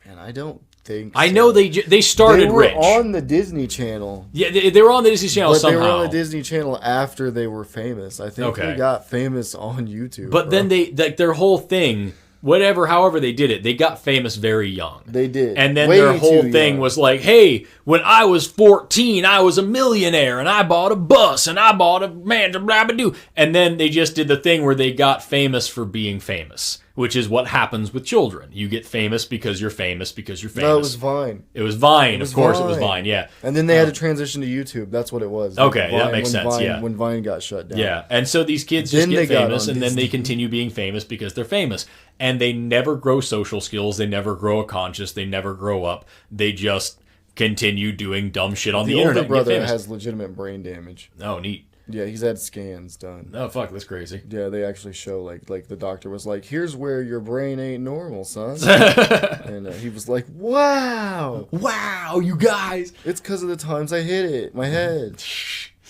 Man, I don't think I so. know they started they were rich. on the Disney Channel. Yeah, they were on the Disney Channel But somehow. they were on the Disney Channel after they were famous. I think Okay. they got famous on YouTube. But bro. then they like their whole thing however they did it, they got famous very young. They did. And then Way their whole too thing young. was like, hey, when I was 14, I was a millionaire and I bought a bus and I bought a mansion, blah, blah, blah. And then they just did the thing where they got famous for being famous, which is what happens with children. You get famous because you're famous because you're famous. No, it was Vine. It was Vine. Of course, it was Vine, yeah. And then they had to transition to YouTube. That's what it was. Okay, Vine, that makes sense, Vine, yeah. When Vine got shut down. Yeah, and so these kids just Then get they got famous, on and then they Disney. continue being famous because they're famous. And they never grow social skills. They never grow a conscience. They never grow up. They just continue doing dumb shit on the The older internet. and get brother famous. has legitimate brain damage. Oh, neat. Yeah, he's had scans done. Oh, fuck, that's crazy. Yeah, they actually show like the doctor was like, "Here's where your brain ain't normal, son," and he was like, "Wow, Wow, you guys. it's because of the times I hit it, my head."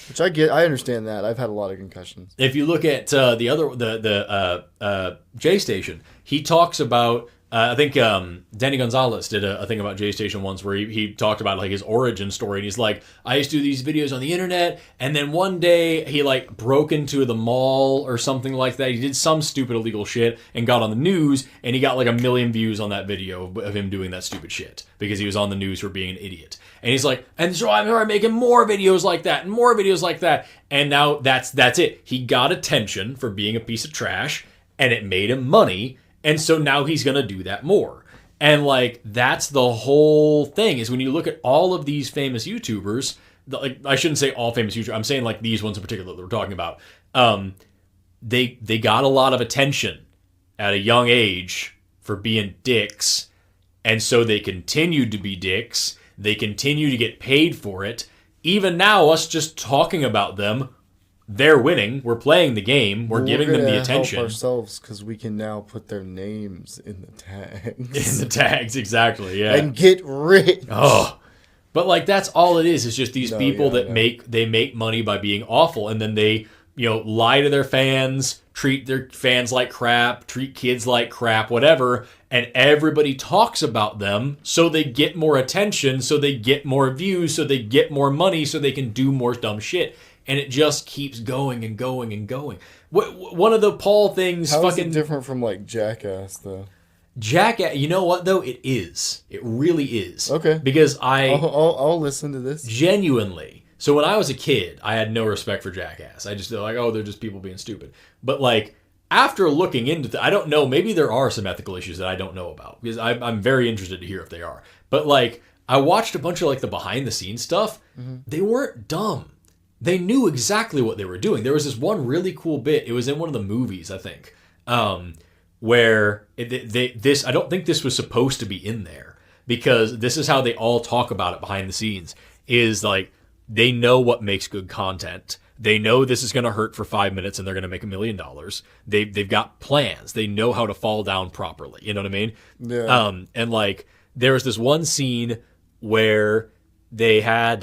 Which I get, I understand that. I've had a lot of concussions. If you look at the J Station, he talks about. I think Danny Gonzalez did a thing about J Station once where he talked about like his origin story, and he's like, I used to do these videos on the internet, and then one day he like broke into the mall or something like that. He did some stupid illegal shit and got on the news, and he got like 1 million views on that video of him doing that stupid shit because he was on the news for being an idiot. And he's like, and so I'm making more videos like that and more videos like that, and now that's it. He got attention for being a piece of trash, and it made him money. And so now he's going to do that more. And like, that's the whole thing is when you look at all of these famous YouTubers, like I shouldn't say all famous YouTubers, I'm saying like these ones in particular that we're talking about. They got a lot of attention at a young age for being dicks. And so they continued to be dicks. They continue to get paid for it. Even now, us just talking about them, they're winning. We're playing the game. We're giving them the attention. Help ourselves because we can now put their names in the tags. In the tags, exactly. Yeah. And get rich. Oh, but like that's all it is. It's just these people that know. make money by being awful, and then they lie to their fans, treat their fans like crap, treat kids like crap, whatever, and everybody talks about them, so they get more attention, so they get more views, so they get more money, so they can do more dumb shit. And it just keeps going and going and going. One of the Paul things How fucking... is it different from, like, Jackass, though? Jackass, you know what, though? It is. It really is. Okay. Because I'll listen to this. genuinely... So when I was a kid, I had no respect for Jackass. I just feel like, oh, they're just people being stupid. But, like, after looking into... I don't know. Maybe there are some ethical issues that I don't know about. Because I'm very interested to hear if they are. But, like, I watched a bunch of, like, the behind-the-scenes stuff. Mm-hmm. They weren't dumb. They knew exactly what they were doing. There was this one really cool bit. It was in one of the movies, I think, where this. I don't think this was supposed to be in there because this is how they all talk about it behind the scenes. Is like they know what makes good content. They know this is going to hurt for 5 minutes and they're going to make $1 million. They've got plans. They know how to fall down properly. You know what I mean? Yeah. And like there was this one scene where they had.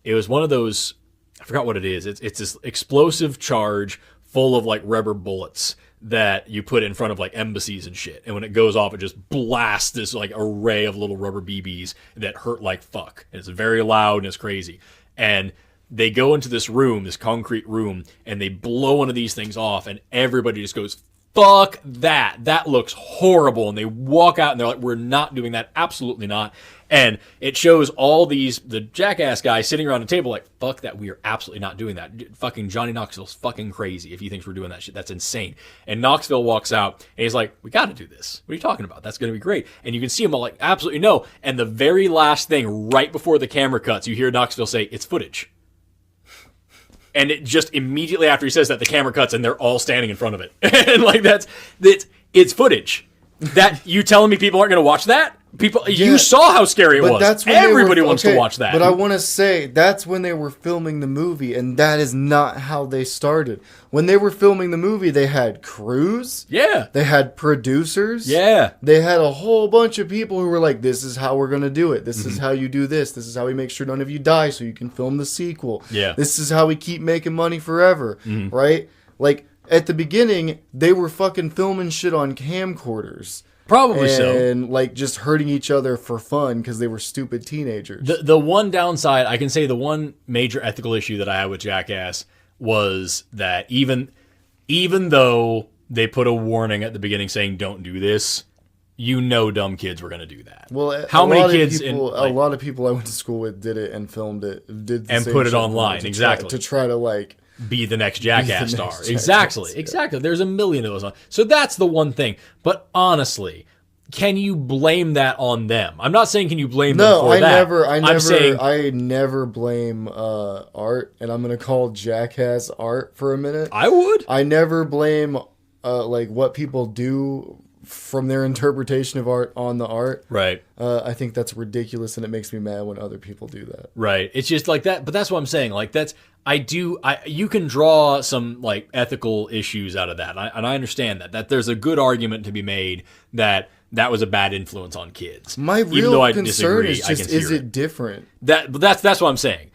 It was one of those. I forgot what it is. It's this explosive charge full of like rubber bullets that you put in front of like embassies and shit. And when it goes off, it just blasts this like array of little rubber BBs that hurt like fuck. And it's very loud and it's crazy. And they go into this room, this concrete room, and they blow one of these things off, and everybody just goes, fuck that. That looks horrible. And they walk out and they're like, we're not doing that. Absolutely not. And it shows all the Jackass guys sitting around the table like, fuck that. We are absolutely not doing that. Fucking Johnny Knoxville's fucking crazy if he thinks we're doing that shit. That's insane. And Knoxville walks out and he's like, we got to do this. What are you talking about? That's going to be great. And you can see him all like, absolutely no. And the very last thing right before the camera cuts, you hear Knoxville say, it's footage. And it just immediately after he says that, the camera cuts and they're all standing in front of it. And like it's footage. That you telling me people aren't going to watch that? People, yeah, you saw how scary it was. That's when everybody wants to watch that. But I want to say that's when they were filming the movie, and that is not how they started. When they were filming the movie, they had crews. Yeah. They had producers. Yeah. They had a whole bunch of people who were like, "This is how we're gonna do it. This is how you do this. This is how we make sure none of you die, so you can film the sequel. Yeah. This is how we keep making money forever." Right? Like at the beginning, they were fucking filming shit on camcorders. Probably so. And, like, just hurting each other for fun because they were stupid teenagers. The one downside, I can say the one major ethical issue that I had with Jackass was that even though they put a warning at the beginning saying don't do this, you know dumb kids were going to do that. Well, how many kids people, a lot of people I went to school with did it and filmed it, and put it online, exactly, to try to like be the next Jackass star. Exactly. There's a million of those on. So that's the one thing. But honestly, can you blame that on them? I'm not saying can you blame them for that. I never blame art, and I'm gonna call Jackass art for a minute. I would. I never blame like what people do from their interpretation of art on the art. Right. I think that's ridiculous, and it makes me mad when other people do that. Right. It's just like that. But that's what I'm saying. Like you can draw some like ethical issues out of that, and I understand that there's a good argument to be made that was a bad influence on kids. My real concern is just, is it different? That's what I'm saying.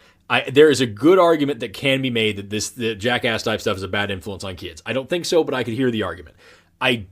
There is a good argument that can be made that the Jackass type stuff is a bad influence on kids. I don't think so, but I could hear the argument. I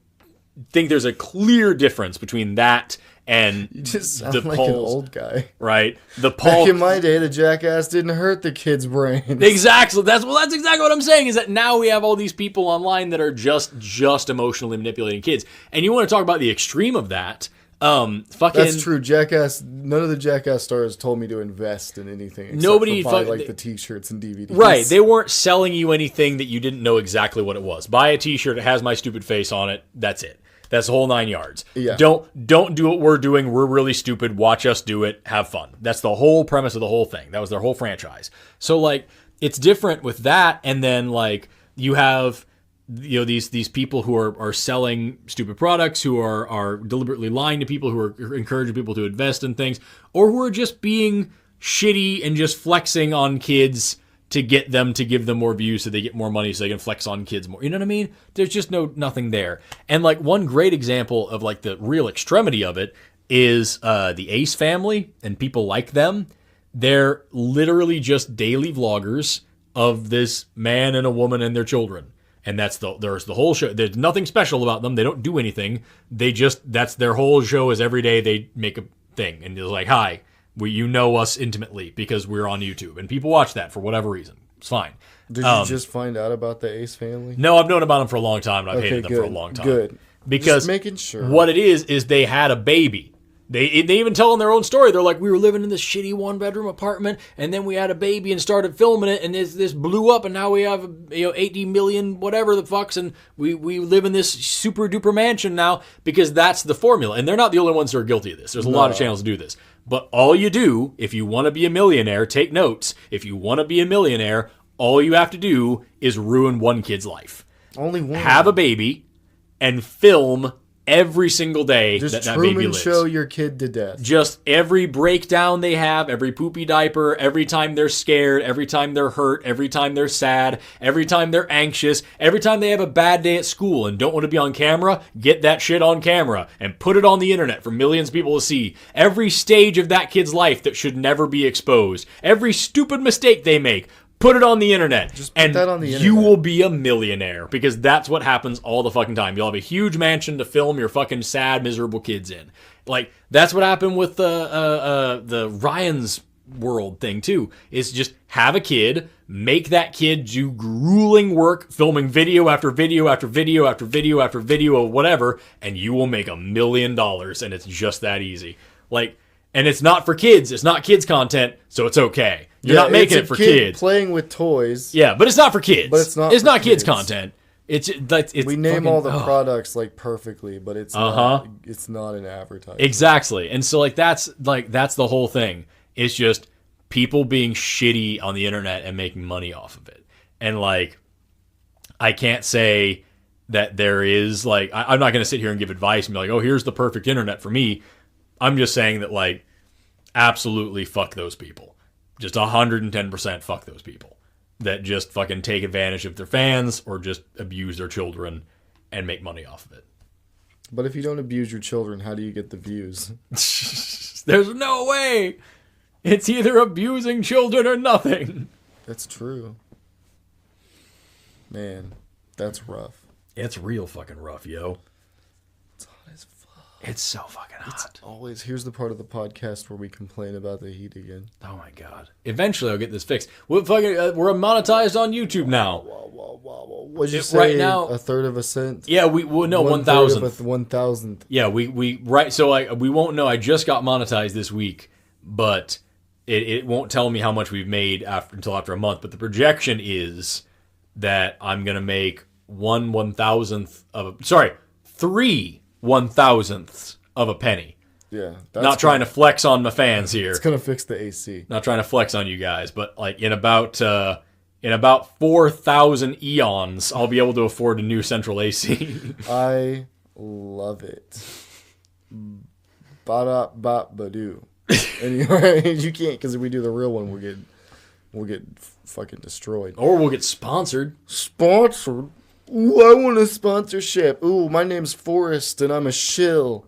think there's a clear difference between that and you just sound like an old guy, right? Back in my day, the Jackass didn't hurt the kids' brains. Exactly. That's exactly what I'm saying. Is that now we have all these people online that are just emotionally manipulating kids, and you want to talk about the extreme of that? That's true. Jackass. None of the Jackass stars told me to invest in anything. Except for buy like the T-shirts and DVDs. Right. They weren't selling you anything that you didn't know exactly what it was. Buy a T-shirt. It has my stupid face on it. That's it. That's the whole 9 yards. Yeah. Don't do what we're doing. We're really stupid. Watch us do it. Have fun. That's the whole premise of the whole thing. That was their whole franchise. So like, it's different with that. And then like you have, these people who are selling stupid products, who are deliberately lying to people, who are encouraging people to invest in things, or who are just being shitty and just flexing on kids to get them to give them more views so they get more money so they can flex on kids more. You know what I mean? There's just nothing there. And like one great example of like the real extremity of it is the Ace family and people like them. They're literally just daily vloggers of this man and a woman and their children. And there's the whole show. There's nothing special about them. They don't do anything. That's their whole show is every day they make a thing. And it's like, hi, you know us intimately because we're on YouTube. And people watch that for whatever reason. It's fine. Did you just find out about the Ace family? No, I've known about them for a long time. And I've hated them for a long time. Good. Because just making sure. What it is they had a baby. They even tell in their own story. They're like, we were living in this shitty 1-bedroom apartment, and then we had a baby and started filming it, and this blew up, and now we have 80 million whatever the fucks, and we live in this super duper mansion now because that's the formula. And they're not the only ones who are guilty of this. There's a lot of channels that do this. But all you do, if you want to be a millionaire, take notes. If you want to be a millionaire, all you have to do is ruin one kid's life. Only one. Have a baby and film every single day that baby lives. Show your kid to death. Just every breakdown they have, every poopy diaper, every time they're scared, every time they're hurt, every time they're sad, every time they're anxious, every time they have a bad day at school and don't want to be on camera, get that shit on camera and put it on the internet for millions of people to see. Every stage of that kid's life that should never be exposed. Every stupid mistake they make. Put it on the internet. Just put that on the internet. You will be a millionaire because that's what happens all the fucking time. You'll have a huge mansion to film your fucking sad, miserable kids in. Like, that's what happened with the Ryan's World thing too. Is just have a kid, make that kid do grueling work, filming video after video after video after video after video of whatever, and you will make $1 million, and it's just that easy. Like, and it's not for kids. It's not kids content, so it's okay. You're not making it for kids. Playing with toys. Yeah, but it's not for kids. But it's not. It's not kids content. It's we name all the products like perfectly, but it's not. It's not an advertisement. Exactly, and so that's the whole thing. It's just people being shitty on the internet and making money off of it. And like, I can't say that there is like I'm not going to sit here and give advice and be like, oh, here's the perfect internet for me. I'm just saying that like, absolutely fuck those people. Just 110% fuck those people that just fucking take advantage of their fans or just abuse their children and make money off of it. But if you don't abuse your children, how do you get the views? There's no way. It's either abusing children or nothing. That's true. Man, that's rough. It's real fucking rough, yo. It's hot as fuck. It's so fucking hot. Always. Here's the part of the podcast where we complain about the heat again. Oh my god. Eventually I'll get this fixed. We're monetized on YouTube now. What'd you say? Right now, a third of a cent? Yeah, no, 1,000th. 1,000th. Yeah, we right. So we won't know. I just got monetized this week, but it won't tell me how much we've made until after a month. But the projection is that I'm gonna make 3 1,000ths of a penny. Yeah. Not trying to flex on my fans here. It's gonna fix the AC. Not trying to flex on you guys, but like in about 4,000 eons, I'll be able to afford a new central AC. I love it. Ba-da-ba-ba-doo. And you can't, because if we do the real one, we'll get fucking destroyed. Or we'll get sponsored. Sponsored? Ooh, I want a sponsorship. Ooh, my name's Forrest, and I'm a shill.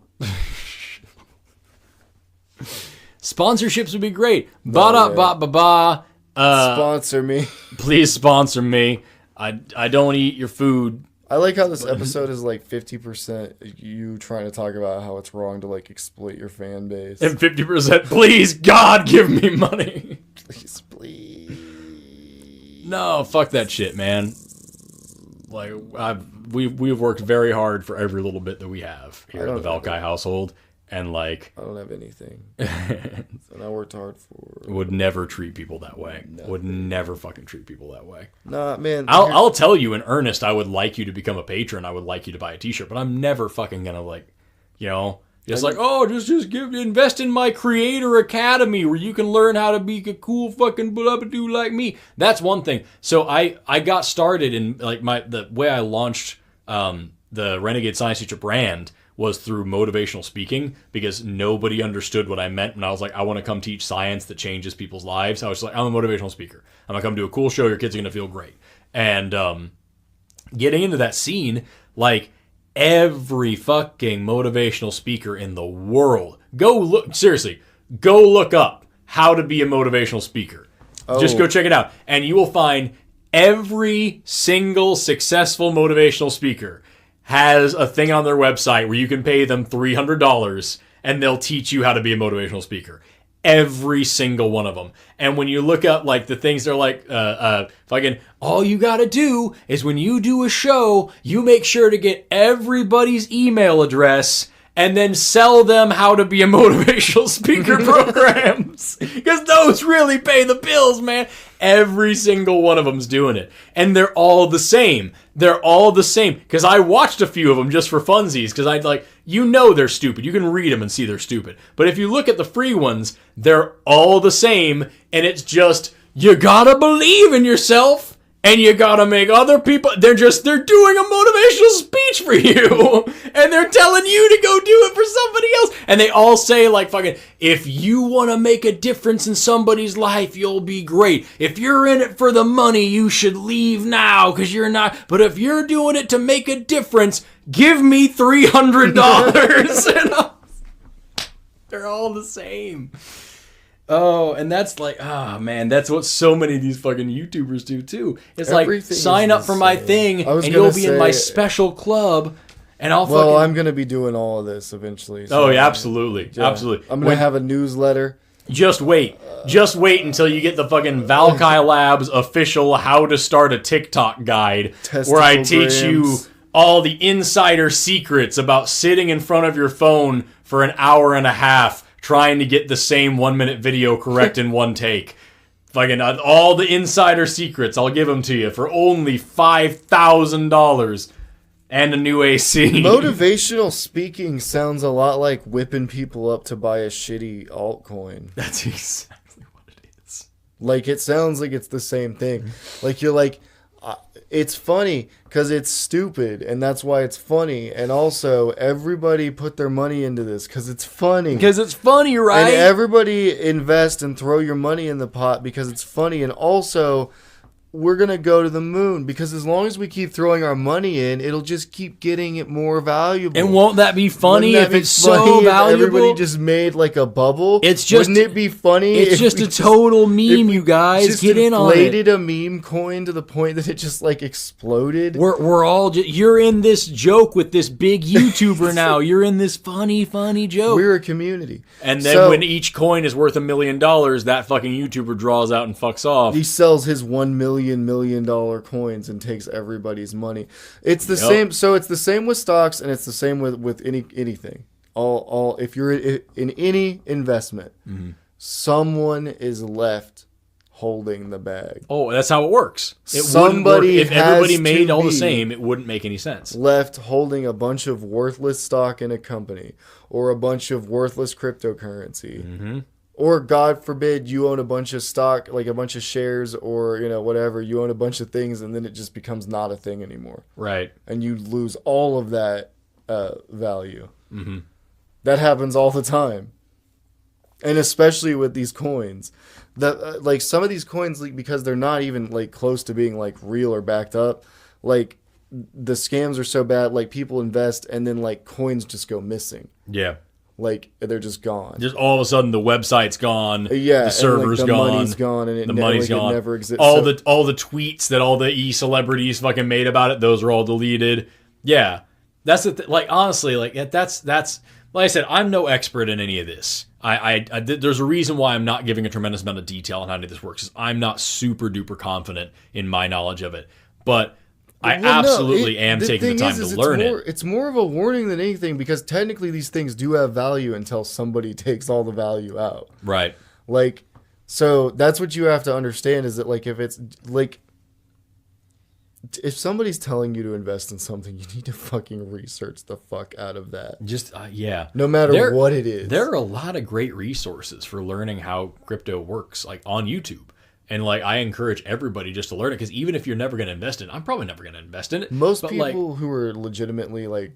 Sponsorships would be great. Ba-da-ba-ba-ba. Sponsor me. Please sponsor me. I don't eat your food. I like how this episode is like 50% you trying to talk about how it's wrong to like exploit your fan base. And 50%, please, God, give me money. Please. No, fuck that shit, man. Like, we've worked very hard for every little bit that we have here in the Valkai household. And like, I don't have anything. And I worked hard for. Would never treat people that way. Nothing. Would never fucking treat people that way. Nah, man. I'll tell you in earnest, I would like you to become a patron. I would like you to buy a t-shirt, but I'm never fucking gonna like, invest in my creator academy where you can learn how to be a cool fucking blah-ba-doo like me. That's one thing. So I got started in like the way I launched the Renegade Science Teacher brand was through motivational speaking, because nobody understood what I meant when I was like, I want to come teach science that changes people's lives. I was like, I'm a motivational speaker. I'm going to come do a cool show. Your kids are going to feel great. And getting into that scene, like every fucking motivational speaker in the world, go look up how to be a motivational speaker. Oh. Just go check it out. And you will find every single successful motivational speaker has a thing on their website where you can pay them $300 and they'll teach you how to be a motivational speaker. Every single one of them. And when you look up like the things, they're like, fucking, all you gotta do is when you do a show, you make sure to get everybody's email address and then sell them how to be a motivational speaker programs. Because those really pay the bills, man. Every single one of them's doing it. And they're all the same. They're all the same. Because I watched a few of them just for funsies. Because I'd like, they're stupid. You can read them and see they're stupid. But if you look at the free ones, they're all the same. And it's just, you gotta believe in yourself. And you gotta make other people, they're doing a motivational speech for you. And they're telling you to go do it for somebody else. And they all say like fucking, if you want to make a difference in somebody's life, you'll be great. If you're in it for the money, you should leave now because you're not. But if you're doing it to make a difference, give me $300. They're all the same. Oh, and that's like, man, that's what so many of these fucking YouTubers do too. It's like, sign up for my thing, and you'll be in my special club, and I'll fucking... Well, I'm going to be doing all of this eventually. So yeah, absolutely. Yeah. Absolutely. I'm going to have a newsletter. Just wait. Just wait until you get the fucking Valkai Labs official how to start a TikTok guide, where I teach you all the insider secrets about sitting in front of your phone for an hour and a half trying to get the same 1-minute video correct in one take. Fucking all the insider secrets, I'll give them to you for only $5,000 and a new AC. Motivational speaking sounds a lot like whipping people up to buy a shitty altcoin. That's exactly what it is. Like, it sounds like it's the same thing. Like, you're like, it's funny because it's stupid, and that's why it's funny. And also, everybody put their money into this because it's funny. Because it's funny, right? And everybody invest and throw your money in the pot because it's funny. And also, we're going to go to the moon because as long as we keep throwing our money in, it'll just keep getting it more valuable. And won't that be funny Wouldn't that if be it's funny so if valuable? everybody just made like a bubble. Wouldn't it be funny? It's just a total meme, you guys. Just get in on it. Inflated a meme coin to the point that it just like exploded. We're all you're in this joke with this big YouTuber now. You're in this funny joke. We're a community. And then when each coin is worth $1 million, that fucking YouTuber draws out and fucks off. He sells his $1 million coins and takes everybody's money. It's the same. So it's the same with stocks, and it's the same with anything. All if you're in any investment, someone is left holding the bag. Oh, that's how it works. It Somebody wouldn't work. If everybody has made to all the be same, it wouldn't make any sense. Left holding a bunch of worthless stock in a company or a bunch of worthless cryptocurrency. Or God forbid you own a bunch of stock, like a bunch of shares or, whatever. You own a bunch of things and then it just becomes not a thing anymore. Right. And you lose all of that value. That happens all the time. And especially with these coins. That like some of these coins, like, because they're not even like close to being like real or backed up, like the scams are so bad, like people invest and then like coins just go missing. Yeah. Like they're just gone. Just all of a sudden the website's gone. Yeah, the server's and, like, gone. The money's gone, and the money's gone. It never exists. All the tweets that all the e-celebrities fucking made about it, those are all deleted. Yeah, that's the like honestly, like that's like I said, I'm no expert in any of this. There's a reason why I'm not giving a tremendous amount of detail on how any of this works. Is I'm not super duper confident in my knowledge of it, but I absolutely am taking the time to learn it. It's more of a warning than anything because technically these things do have value until somebody takes all the value out. Right. Like, so that's what you have to understand is that like if it's like if somebody's telling you to invest in something, you need to fucking research the fuck out of that. Just yeah. No matter what it is. There are a lot of great resources for learning how crypto works, like on YouTube. And like I encourage everybody just to learn it because even if you're never going to invest in it, I'm probably never going to invest in it. Most people who are legitimately like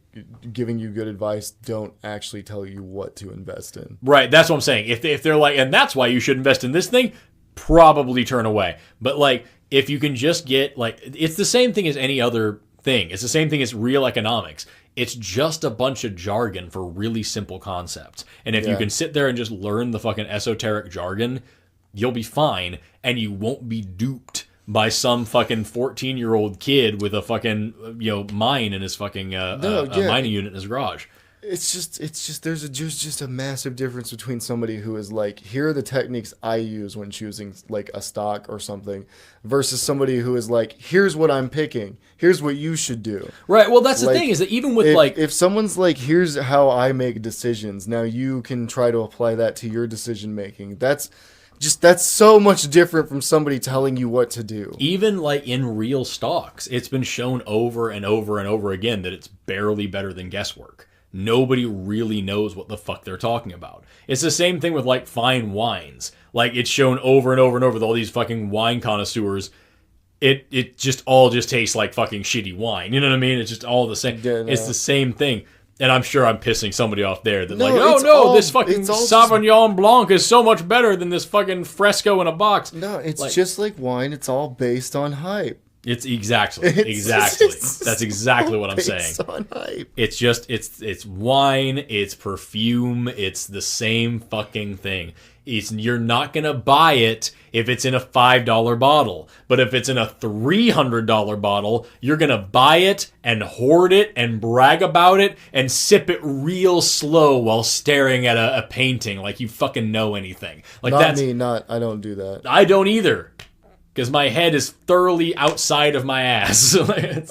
giving you good advice don't actually tell you what to invest in. Right, that's what I'm saying. If they're like, and that's why you should invest in this thing, probably turn away. But like if you can just get like, it's the same thing as any other thing. It's the same thing as real economics. It's just a bunch of jargon for really simple concepts. And if you can sit there and just learn the fucking esoteric jargon, you'll be fine, and you won't be duped by some fucking 14-year-old kid with a fucking mine in his fucking mining unit in his garage. It's just there's just a massive difference between somebody who is like, here are the techniques I use when choosing like a stock or something, versus somebody who is like, here's what I'm picking, here's what you should do. Right. Well, that's the thing is that even with if someone's like, here's how I make decisions, now you can try to apply that to your decision making. That's so much different from somebody telling you what to do. Even like in real stocks, it's been shown over and over and over again that it's barely better than guesswork. Nobody really knows what the fuck they're talking about. It's the same thing with like fine wines. Like it's shown over and over and over with all these fucking wine connoisseurs. It just all just tastes like fucking shitty wine. You know what I mean? It's just all the same. Yeah, no. It's the same thing. And I'm sure I'm pissing somebody off there that this fucking Sauvignon Blanc is so much better than this fucking Fresco in a box. No, it's like, just like wine. It's all based on hype. It's exactly. That's exactly what I'm saying. On hype. It's just it's wine, it's perfume, it's the same fucking thing. You're not gonna buy it if it's in a $5 bottle, but if it's in a $300 bottle, you're gonna buy it and hoard it and brag about it and sip it real slow while staring at a painting like you fucking know anything. Like I don't do that. I don't either. Because my head is thoroughly outside of my ass. I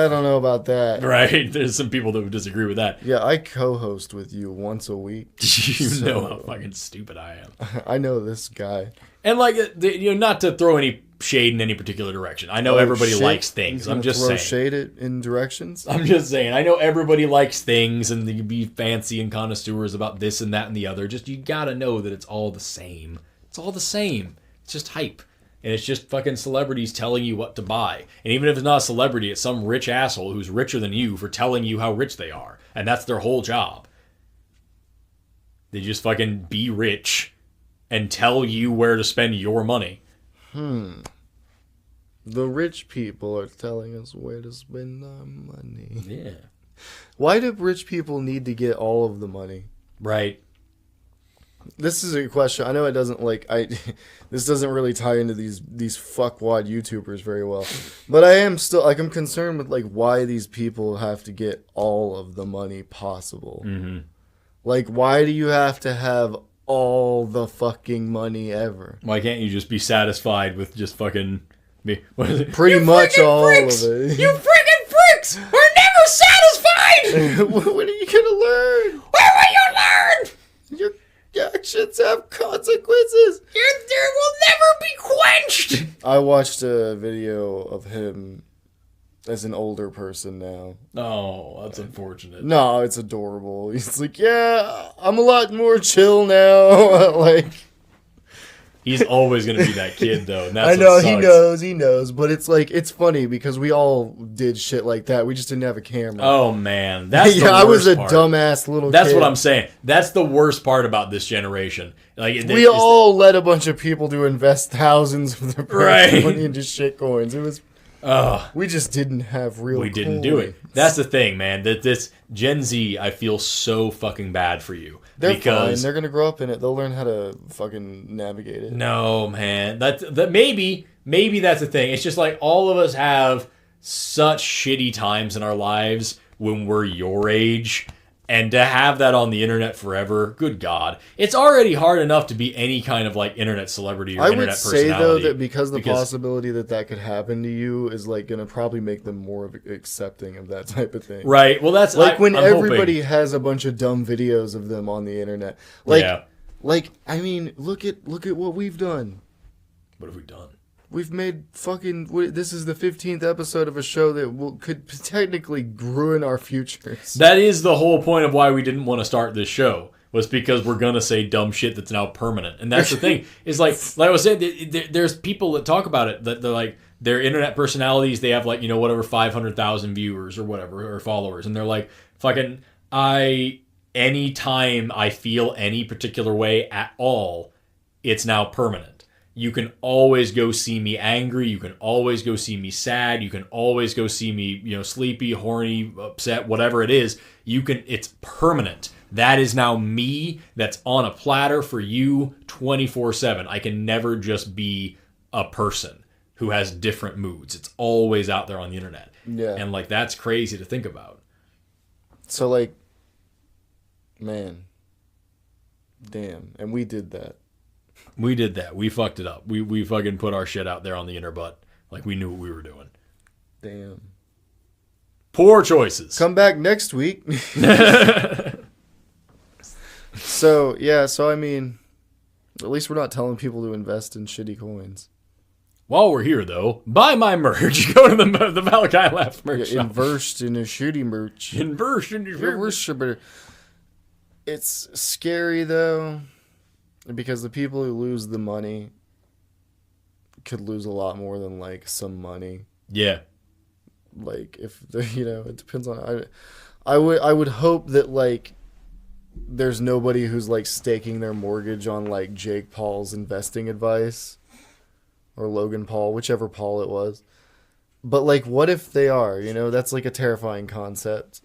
don't know about that. Right. There's some people that would disagree with that. Yeah, I co-host with you once a week. You know how fucking stupid I am. I know this guy. And like, not to throw any shade in any particular direction. I know everybody likes things. I'm just saying. Shade it in directions? I'm just saying. I know everybody likes things and they can be fancy and connoisseurs about this and that and the other. Just you gotta know that it's all the same. It's all the same. It's just hype. And it's just fucking celebrities telling you what to buy. And even if it's not a celebrity, it's some rich asshole who's richer than you for telling you how rich they are. And that's their whole job. They just fucking be rich and tell you where to spend your money. The rich people are telling us where to spend our money. Yeah. Why do rich people need to get all of the money? Right. This is a question. I know it doesn't this doesn't really tie into these fuckwad YouTubers very well, but I am still I'm concerned with why these people have to get all of the money possible. Mm-hmm. Why do you have to have all the fucking money ever? Why can't you just be satisfied with just fucking me? What is it? Pretty much all pricks. Of it. You freaking pricks! We're never satisfied. When are you gonna learn? Where will you learn? Your actions have consequences. There will never be quenched. I watched a video of him as an older person now. Oh, that's unfortunate. No, it's adorable. He's like, yeah, I'm a lot more chill now. He's always going to be that kid, though. And that's I know, what sucks. he knows. But it's funny because we all did shit like that. We just didn't have a camera. Oh, man. That's the worst I was a part. dumbass little That's kid. what I'm saying. That's the worst part about this generation. We all let a bunch of people to invest thousands of their money into shit coins. It was... we just didn't have real We didn't do it. That's the thing, man. That this Gen Z, I feel so fucking bad for you. They're fine. They're gonna grow up in it. They'll learn how to fucking navigate it. No, man. That maybe that's the thing. It's just all of us have such shitty times in our lives when we're your age. And to have that on the internet forever, good God. It's already hard enough to be any kind of internet celebrity or internet personality. I would say, though, that because the possibility that could happen to you is going to probably make them more accepting of that type of thing. Right. Well, that's when I'm everybody hoping. Has a bunch of dumb videos of them on the internet. Yeah. I mean, look at what we've done. What have we done? We've made this is the 15th episode of a show that could technically ruin our futures. That is the whole point of why we didn't want to start this show, was because we're going to say dumb shit that's now permanent. And that's the thing. Is like I was saying, there's people that talk about it, that they're their internet personalities, they have whatever 500,000 viewers or whatever, or followers. And they're like, fucking, anytime I feel any particular way at all, it's now permanent. You can always go see me angry. You can always go see me sad. You can always go see me, sleepy, horny, upset, whatever it is. It's permanent. That is now me. That's on a platter for you 24/7. I can never just be a person who has different moods. It's always out there on the internet. Yeah. And that's crazy to think about. So man, damn. And we did that. We did that. We fucked it up. We fucking put our shit out there on the interbutt. We knew what we were doing. Damn. Poor choices. Come back next week. So I mean, at least we're not telling people to invest in shitty coins. While we're here, though, buy my merch. Go to the Malachi Laughs merch shop. Invest in a shitty merch. Invest in your merch. It's scary, though. Because the people who lose the money could lose a lot more than some money. Yeah. If it depends on. I would hope that there's nobody who's staking their mortgage on Jake Paul's investing advice, or Logan Paul, whichever Paul it was. But what if they are? That's a terrifying concept.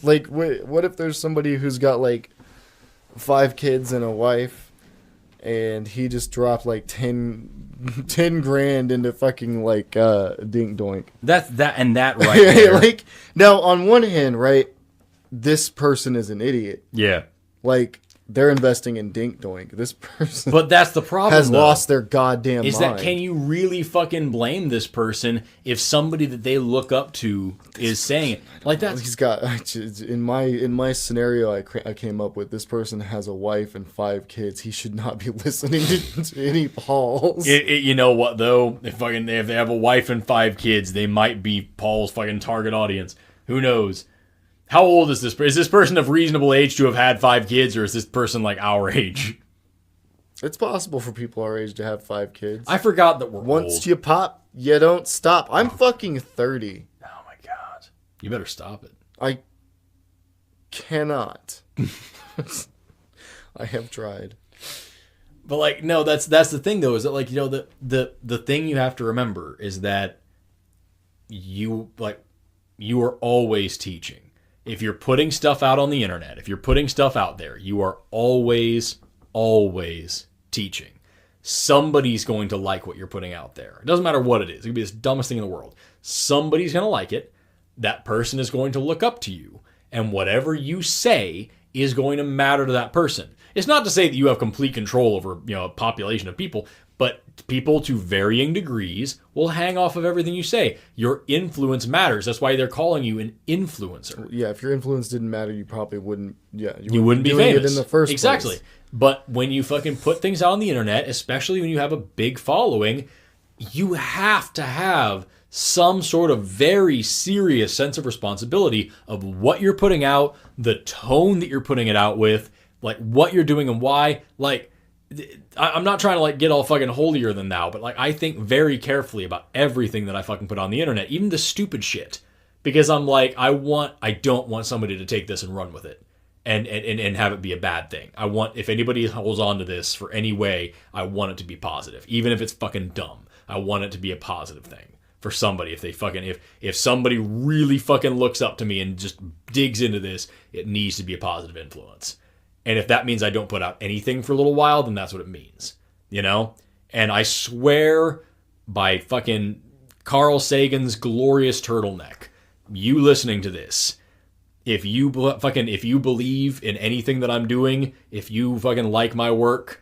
What if there's somebody who's got 5 kids and a wife, and he just dropped 10 grand into fucking dink doink. That's that right there. Now on one hand, right, this person is an idiot. Yeah. They're investing in dink doink. This person, but that's the problem. Has lost their goddamn is mind. That can you really fucking blame this person if somebody that they look up to is saying it that? He's got in my scenario I came up with. This person has a wife and 5 kids. He should not be listening to any Pauls. You know what though? If they have a wife and 5 kids, they might be Paul's fucking target audience. Who knows? How old is this person? Is this person of reasonable age to have had 5 kids, or is this person our age? It's possible for people our age to have 5 kids. I forgot that we're Once old. you pop, you don't stop. I'm fucking 30. Oh my god. You better stop it. I cannot. I have tried. But like, no, that's the thing though, is that like, the thing you have to remember is that you are always teaching. If you're putting stuff out on the internet, if you're putting stuff out there, you are always teaching. Somebody's going to like what you're putting out there. It doesn't matter what it is. It could be the dumbest thing in the world. Somebody's going to like it. That person is going to look up to you. And whatever you say is going to matter to that person. It's not to say that you have complete control over, a population of people, but people to varying degrees will hang off of everything you say. Your influence matters. That's why they're calling you an influencer. Yeah, if your influence didn't matter, you probably wouldn't. Yeah, you wouldn't be famous it in the first exactly. place. But when you fucking put things out on the internet, especially when you have a big following, you have to have some sort of very serious sense of responsibility of what you're putting out, the tone that you're putting it out with, like what you're doing and why. Like, I'm not trying to like get all fucking holier than thou, but like I think very carefully about everything that I fucking put on the internet, even the stupid shit, because I'm like, I don't want somebody to take this and run with it and have it be a bad thing. I want, if anybody holds on to this for any way, I want it to be positive, even if it's fucking dumb. I want it to be a positive thing for somebody. If they fucking, if somebody really fucking looks up to me and just digs into this, it needs to be a positive influence. And if that means I don't put out anything for a little while, then that's what it means, And I swear by fucking Carl Sagan's glorious turtleneck, you listening to this, if you believe in anything that I'm doing, if you fucking like my work,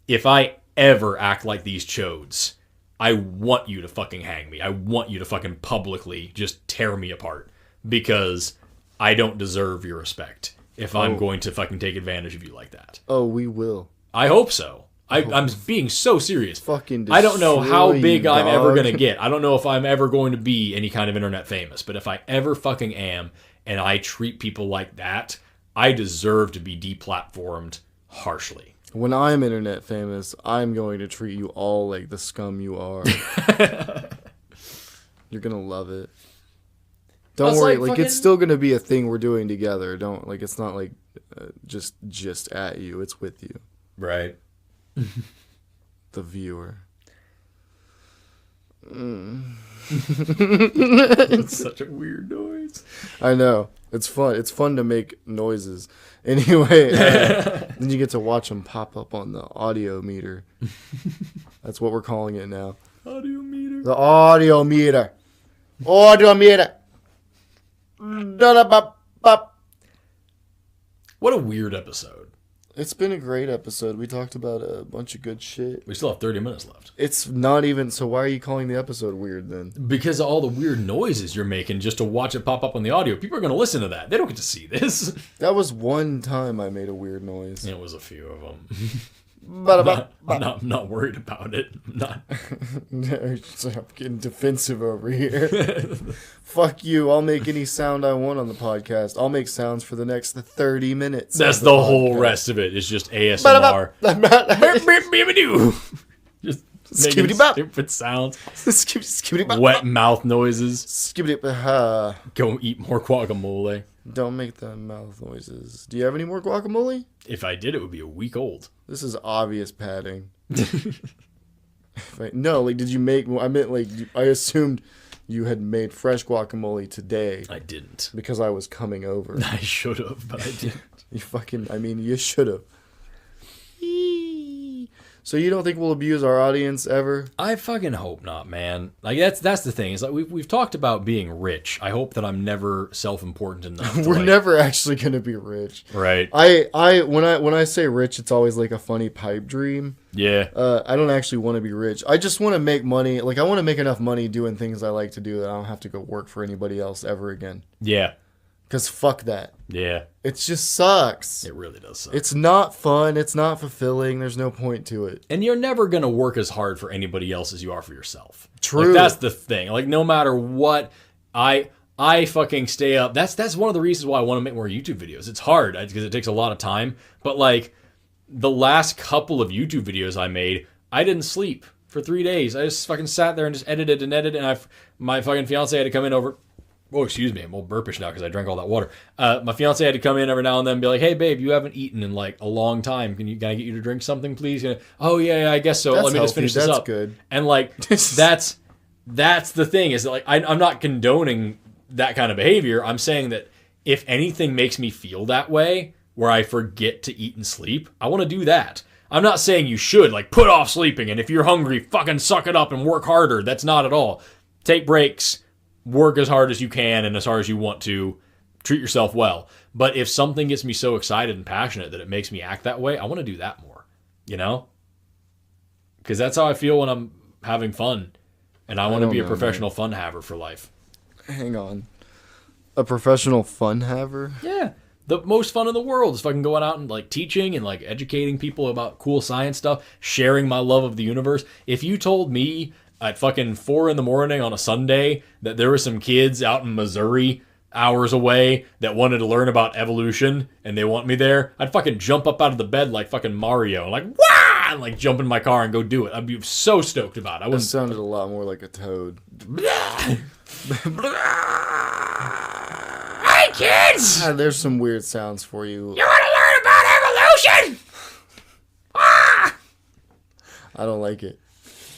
if I ever act like these chodes, I want you to fucking hang me. I want you to fucking publicly just tear me apart, because I don't deserve your respect if I'm going to fucking take advantage of you like that. Oh, we will. I hope so. I'm being so serious. Fucking I don't know how big I'm ever dog. going to get. I don't know if I'm ever going to be any kind of internet famous. But if I ever fucking am, and I treat people like that, I deserve to be deplatformed harshly. When I'm internet famous, I'm going to treat you all like the scum you are. You're going to love it. Don't worry, like it's still gonna be a thing we're doing together. Don't like it's not like just at you. It's with you, right? The viewer. It's such a weird noise. I know, it's fun. It's fun to make noises. Anyway, then you get to watch them pop up on the audio meter. That's what we're calling it now. Audio meter. The audio meter. Audio meter. What a weird episode. It's been a great episode. We talked about a bunch of good shit. We still have 30 minutes left. It's not even... So why are you calling the episode weird then? Because of all the weird noises you're making just to watch it pop up on the audio. People are going to listen to that. They don't get to see this. That was one time I made a weird noise. It was a few of them. I'm not worried about it. I'm not. I'm getting defensive over here. Fuck you. I'll make any sound I want on the podcast. I'll make sounds for the next 30 minutes. That's the whole rest of it. It's just ASMR. Just making stupid sounds. Wet mouth noises. Go eat more guacamole. Don't make the mouth noises. Do you have any more guacamole? If I did, it would be a week old. This is obvious padding. No, like, did you make... I meant, like, I assumed you had made fresh guacamole today. I didn't. Because I was coming over. I should have, but I didn't. You should have. So you don't think we'll abuse our audience ever? I fucking hope not, man. Like that's the thing. Is like we've talked about being rich. I hope that I'm never self-important enough. We're never actually gonna be rich, right? When I say rich, it's always like a funny pipe dream. Yeah. I don't actually want to be rich. I just want to make money. Like I want to make enough money doing things I like to do that I don't have to go work for anybody else ever again. Yeah. Because fuck that. Yeah. It just sucks. It really does suck. It's not fun. It's not fulfilling. There's no point to it. And you're never going to work as hard for anybody else as you are for yourself. True. Like, that's the thing. Like, no matter what, I fucking stay up. That's one of the reasons why I want to make more YouTube videos. It's hard because it takes a lot of time. But, like, the last couple of YouTube videos I made, I didn't sleep for 3 days. I just fucking sat there and just edited. And my fucking fiance had to come in over Oh, excuse me. I'm all burpish now because I drank all that water. My fiance had to come in every now and then and be like, hey, babe, you haven't eaten in like a long time. Can I get you to drink something, please? Oh, yeah, I guess so. That's Let me just healthy. finish this That's up. good. And like, that's the thing is that, like, I'm not condoning that kind of behavior. I'm saying that if anything makes me feel that way, where I forget to eat and sleep, I want to do that. I'm not saying you should, like, put off sleeping, and if you're hungry, fucking suck it up and work harder. That's not at all. Take breaks. Work as hard as you can and as hard as you want to. Treat yourself well. But if something gets me so excited and passionate that it makes me act that way, I want to do that more. You know? Because that's how I feel when I'm having fun. And I want to be a professional fun haver for life. Hang on. A professional fun haver? Yeah. The most fun in the world is fucking going out and like teaching and like educating people about cool science stuff, sharing my love of the universe. If you told me at fucking 4 a.m. on a Sunday that there were some kids out in Missouri hours away that wanted to learn about evolution and they want me there, I'd fucking jump up out of the bed like fucking Mario and like, wah! And like jump in my car and go do it. I'd be so stoked about it. That sounded a lot more like a toad. Hey kids! There's some weird sounds for you. You want to learn about evolution? I don't like it.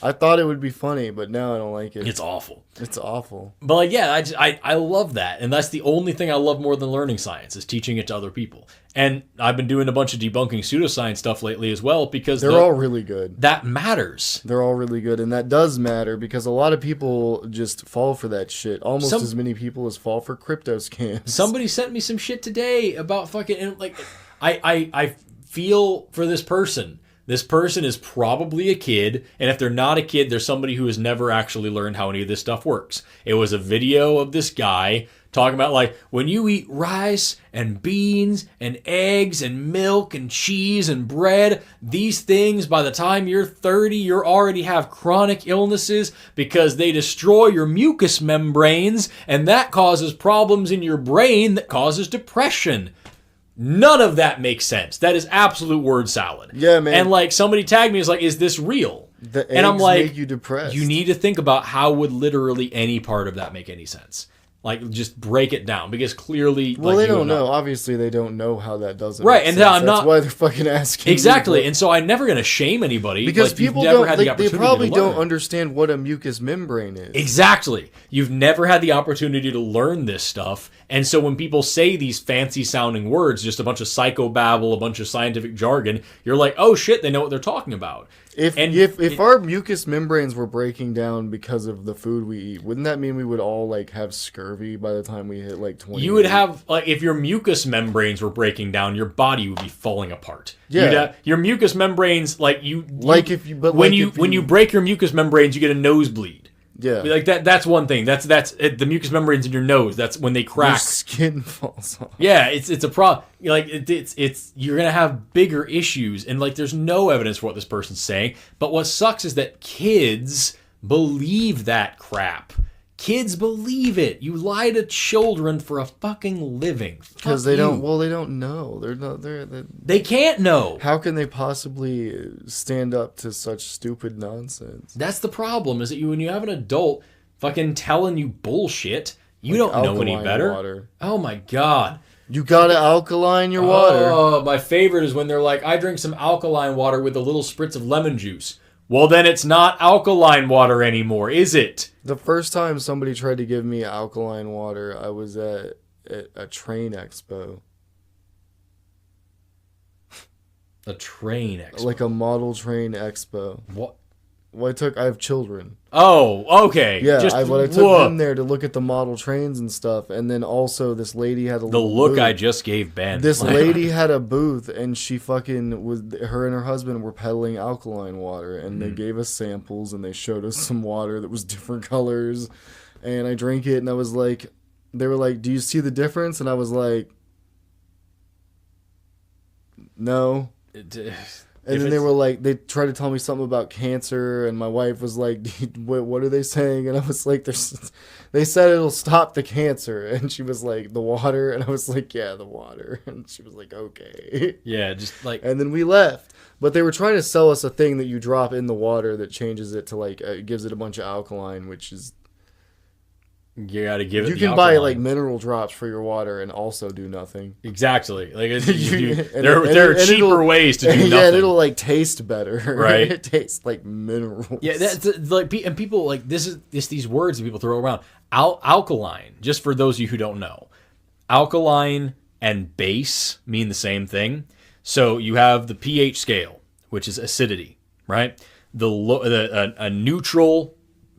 I thought it would be funny, but now I don't like it. It's awful. It's awful. But like, yeah, I love that. And that's the only thing I love more than learning science is teaching it to other people. And I've been doing a bunch of debunking pseudoscience stuff lately as well because they're all really good. That matters. They're all really good. And that does matter because a lot of people just fall for that shit. Almost as many people as fall for crypto scams. Somebody sent me some shit today about fucking, and like, I feel for this person. This person is probably a kid, and if they're not a kid, they're somebody who has never actually learned how any of this stuff works. It was a video of this guy talking about, like, when you eat rice and beans and eggs and milk and cheese and bread, these things, by the time you're 30, you already have chronic illnesses because they destroy your mucous membranes, and that causes problems in your brain that causes depression. None of that makes sense. That is absolute word salad. Yeah, man. And like somebody tagged me, is like, is this real? The and I'm like, make you depressed. You need to think about how would literally any part of that make any sense. Like, just break it down because clearly, well, like, they don't know. Obviously, they don't know how that doesn't. Right, make and sense. I'm not. That's why they're fucking asking. Exactly, and so I'm never gonna shame anybody because like, people never don't. had the They opportunity probably to learn. don't understand what a mucous membrane is. Exactly. You've never had the opportunity to learn this stuff. And so when people say these fancy sounding words, just a bunch of psychobabble, a bunch of scientific jargon, you're like, oh shit, they know what they're talking about. If our mucous membranes were breaking down because of the food we eat, wouldn't that mean we would all like have scurvy by the time we hit like 20? You would have, like, if your mucous membranes were breaking down, your body would be falling apart. Yeah. Your mucous membranes, when you break your mucous membranes, you get a nosebleed. Yeah, like that's one thing. That's the mucous membranes in your nose. That's when they crack. Your skin falls off. Yeah, it's a problem. Like it's you're gonna have bigger issues, and like there's no evidence for what this person's saying. But what sucks is that kids believe that crap. Kids believe it. You lie to children for a fucking living. Because they don't. Well, they don't know. They're not. They can't know. How can they possibly stand up to such stupid nonsense? That's the problem. Is that when you have an adult fucking telling you bullshit, you don't know any better. Water. Oh my god. You gotta alkaline your water. Oh, my favorite is when they're like, I drink some alkaline water with a little spritz of lemon juice. Well, then it's not alkaline water anymore, is it? The first time somebody tried to give me alkaline water, I was at a train expo. A train expo? Like a model train expo. What? Well, I have children. Oh, okay. Yeah, I took them there to look at the model trains and stuff, and then also this lady had a look I just gave Ben. This lady had a booth, and she fucking her and her husband were peddling alkaline water, and they gave us samples, and they showed us some water that was different colors, and I drank it, and I was like, they were like, do you see the difference? And I was like, no. And then they were like, they tried to tell me something about cancer, and my wife was like, what are they saying? And I was like, they said it'll stop the cancer. And she was like, the water? And I was like, yeah, the water. And she was like, okay. Yeah, just like... And then we left. But they were trying to sell us a thing that you drop in the water that changes it to like, it gives it a bunch of alkaline, which is... You got to give it. You the can buy alkaline. like mineral drops for your water and also do nothing. Exactly. Like And there are cheaper ways to do nothing. Yeah, and it'll like taste better. Right. It tastes like minerals. Yeah, that's like, and people like this is these words that people throw around. Alkaline, just for those of you who don't know, alkaline and base mean the same thing. So you have the pH scale, which is acidity, right? A neutral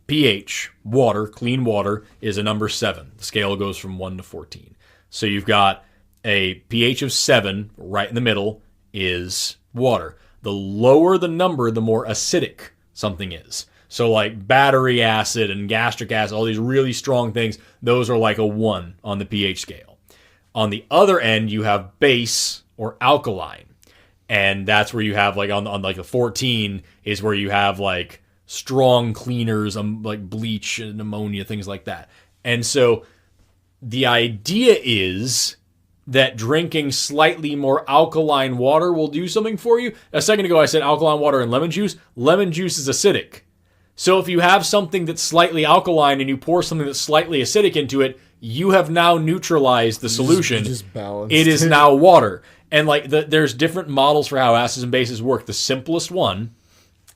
pH, water, clean water, is a number 7. The scale goes from 1 to 14. So you've got a pH of 7 right in the middle is water. The lower the number, the more acidic something is. So like battery acid and gastric acid, all these really strong things, those are like a 1 on the pH scale. On the other end, you have base or alkaline. And that's where you have like on like a 14 is where you have like strong cleaners, like bleach and ammonia, things like that. And so the idea is that drinking slightly more alkaline water will do something for you. A second ago, I said alkaline water and lemon juice. Lemon juice is acidic. So if you have something that's slightly alkaline and you pour something that's slightly acidic into it, you have now neutralized the solution. Just balanced. It is now water. And like there's different models for how acids and bases work. The simplest one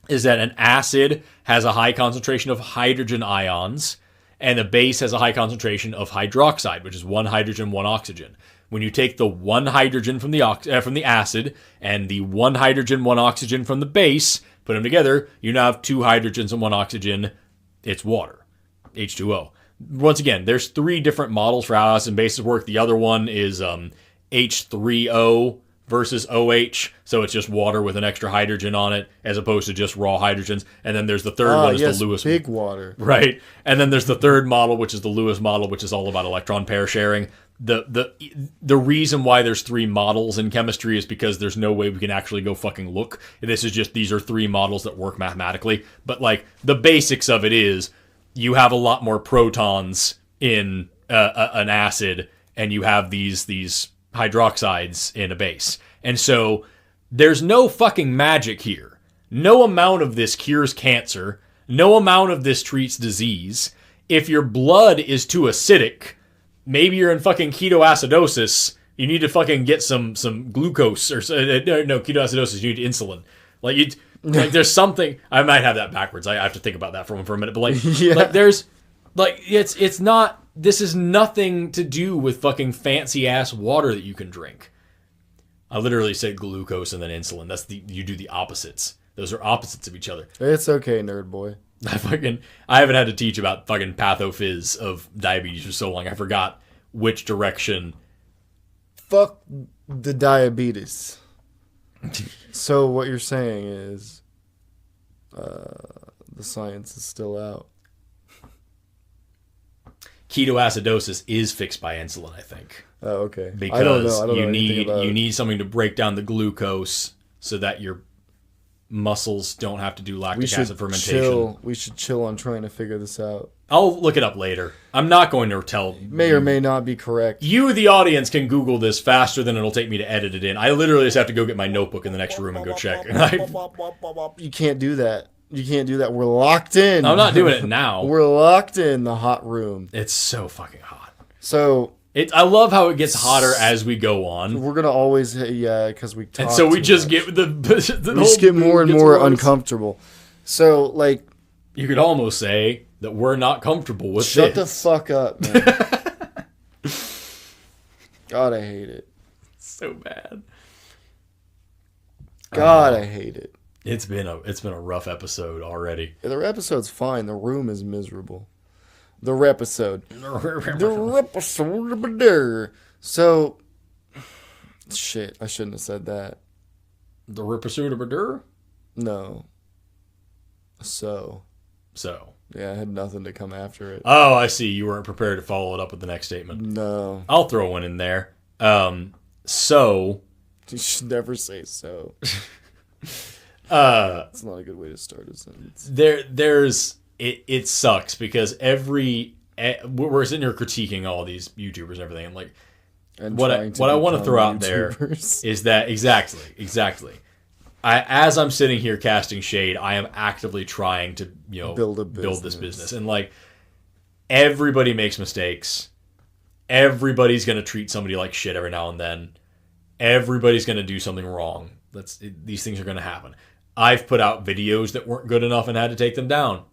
is that an acid has a high concentration of hydrogen ions, and a base has a high concentration of hydroxide, which is 1 hydrogen, 1 oxygen. When you take the 1 hydrogen from the acid and the 1 hydrogen, 1 oxygen from the base, put them together, you now have 2 hydrogens and 1 oxygen. It's water, H2O. Once again, there's 3 different models for how acids and bases work. The other one is H3O versus OH, so it's just water with an extra hydrogen on it, as opposed to just raw hydrogens. And then there's the third one, is the Lewis. Big water. Right. And then there's the third model, which is the Lewis model, which is all about electron pair sharing. The reason why there's 3 models in chemistry is because there's no way we can actually go fucking look. These are 3 models that work mathematically. But like the basics of it is you have a lot more protons in an acid, and you have these hydroxides in a base. And so there's no fucking magic here. No amount of this cures cancer. No amount of this treats disease. If your blood is too acidic, maybe you're in fucking ketoacidosis. You need to fucking get some glucose or no, ketoacidosis. You need insulin. Like there's something. I might have that backwards. I have to think about that for a minute. But like, Yeah. like there's like it's not. This is nothing to do with fucking fancy ass water that you can drink. I literally said glucose and then insulin. You do the opposites. Those are opposites of each other. It's okay, nerd boy. I haven't had to teach about fucking pathophys of diabetes for so long. I forgot which direction. Fuck the diabetes. So what you're saying is, the science is still out. Ketoacidosis is fixed by insulin, I think. Oh, okay. Because I don't know you need something to break down the glucose so that your muscles don't have to do lactic acid fermentation. We should chill on trying to figure this out. I'll look it up later. I'm not going to tell. May or may not be correct. You, the audience, can Google this faster than it'll take me to edit it in. I literally just have to go get my notebook in the next room and go check. You can't do that. You can't do that. We're locked in. I'm not doing it now. We're locked in the hot room. It's so fucking hot. So I love how it gets hotter as we go on. we're gonna always because we talk. And so we too just much. get the we just get more and more uncomfortable. So like, you could almost say that we're not comfortable with shut the this. fuck up, man. God, I hate it. So bad. God, I hate it. It's been a rough episode already. The episode's fine. The room is miserable. The episode. So, shit. I shouldn't have said that. The Rippersuit of Badur? No. So. Yeah, I had nothing to come after it. Oh, I see. You weren't prepared to follow it up with the next statement. No. I'll throw one in there. So. You should never say so. It's not a good way to start a sentence. It sucks because we're sitting here critiquing all these YouTubers and everything. I'm like, And what I want to throw out there is that exactly. As I'm sitting here casting shade, I am actively trying to build this business, and like everybody makes mistakes. Everybody's going to treat somebody like shit every now and then. Everybody's going to do something wrong. These things are going to happen. I've put out videos that weren't good enough and had to take them down.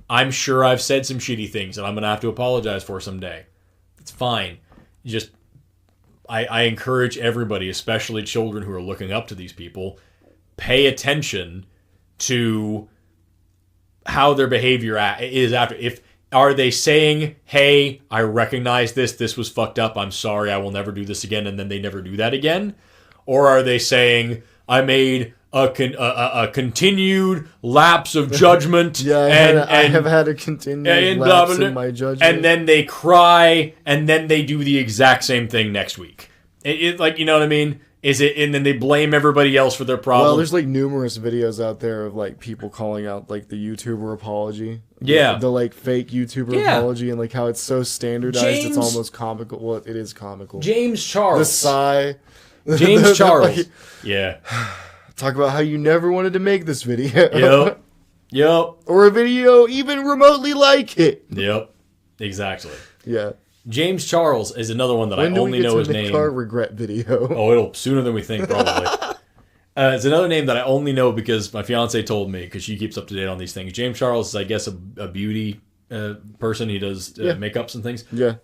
I'm sure I've said some shitty things that I'm going to have to apologize for someday. It's fine. Just, I encourage everybody, especially children who are looking up to these people, pay attention to how their behavior is after. Are they saying, hey, I recognize this was fucked up, I'm sorry, I will never do this again, and then they never do that again? Or are they saying, I made a continued lapse of judgment. I have had a continued lapse in my judgment. And then they cry, and then they do the exact same thing next week. Like, you know what I mean? And then they blame everybody else for their problem. Well, there's like numerous videos out there of like people calling out like the YouTuber apology. Yeah. The like fake YouTuber apology, and like how it's so standardized, it's almost comical. Well, it is comical. James Charles. The sigh. James Charles. Yeah. Talk about how you never wanted to make this video. Yep. Or a video even remotely like it. Yep. Exactly. Yeah. James Charles is another one that I only know his name. When do we get to the car regret video? Oh, it'll sooner than we think, probably. It's another name that I only know because my fiance told me, because she keeps up to date on these things. James Charles is, I guess, a beauty person. He does makeups and things. Yeah.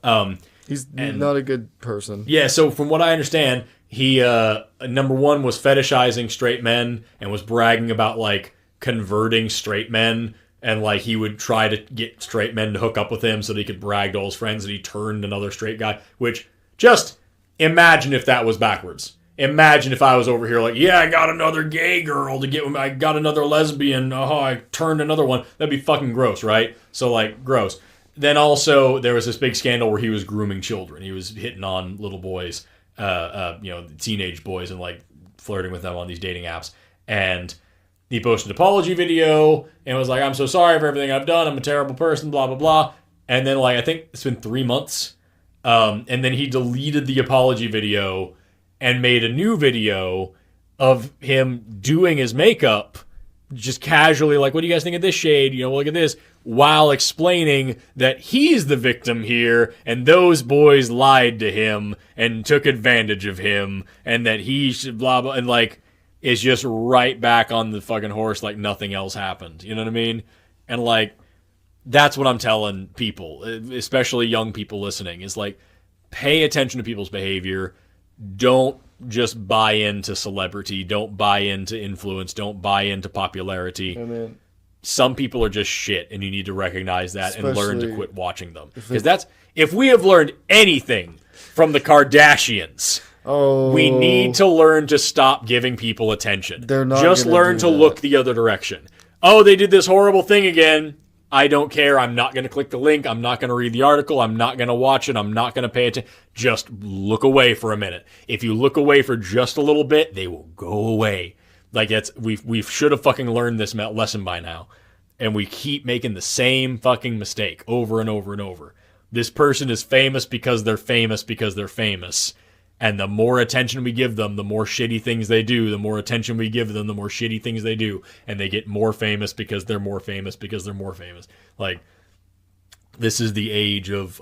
He's not a good person. Yeah, so from what I understand, he, number one, was fetishizing straight men and was bragging about, like, converting straight men. And, like, he would try to get straight men to hook up with him so that he could brag to all his friends that he turned another straight guy. Which, just imagine if that was backwards. Imagine if I was over here like, yeah, I got another gay girl to get with me. I got another lesbian. Oh, I turned another one. That'd be fucking gross, right? So, like, gross. Then also, there was this big scandal where he was grooming children. He was hitting on little boys, teenage boys, and, like, flirting with them on these dating apps. And he posted an apology video and was like, I'm so sorry for everything I've done. I'm a terrible person, blah, blah, blah. And then, like, I think it's been 3 months. And then he deleted the apology video and made a new video of him doing his makeup, just casually, like, what do you guys think of this shade? You know, look at this. While explaining that he's the victim here and those boys lied to him and took advantage of him and that he should blah, blah, and, like, is just right back on the fucking horse like nothing else happened. You know what I mean? And, like, that's what I'm telling people, especially young people listening, is, like, pay attention to people's behavior. Don't just buy into celebrity. Don't buy into influence. Don't buy into popularity. Amen. Some people are just shit, and you need to recognize that and learn to quit watching them. Because if we have learned anything from the Kardashians, we need to learn to stop giving people attention. They're not just learn to look the other direction. Oh, they did this horrible thing again. I don't care. I'm not going to click the link. I'm not going to read the article. I'm not going to watch it. I'm not going to pay attention. Just look away for a minute. If you look away for just a little bit, they will go away. Like, we should have fucking learned this lesson by now. And we keep making the same fucking mistake over and over and over. This person is famous because they're famous because they're famous. And the more attention we give them, the more shitty things they do. The more attention we give them, the more shitty things they do. And they get more famous because they're more famous because they're more famous. Like, this is the age of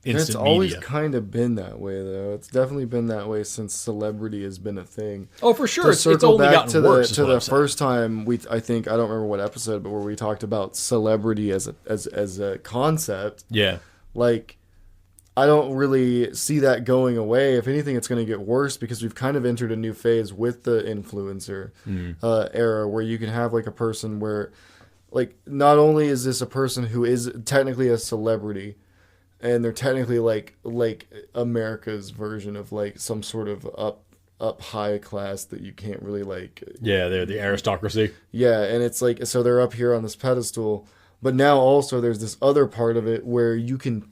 instant It's always kind of been that way, though. It's definitely been that way since celebrity has been a thing. Oh, for sure. It's only gotten worse. To the first time I think I don't remember what episode, but where we talked about celebrity as a concept. Yeah. Like, I don't really see that going away. If anything, it's going to get worse because we've kind of entered a new phase with the influencer era, where you can have like a person where, like, not only is this a person who is technically a celebrity, and they're technically like America's version of like some sort of up high class that you can't really like. Yeah, they're the aristocracy. Yeah, and it's like, so they're up here on this pedestal. But now also there's this other part of it where you can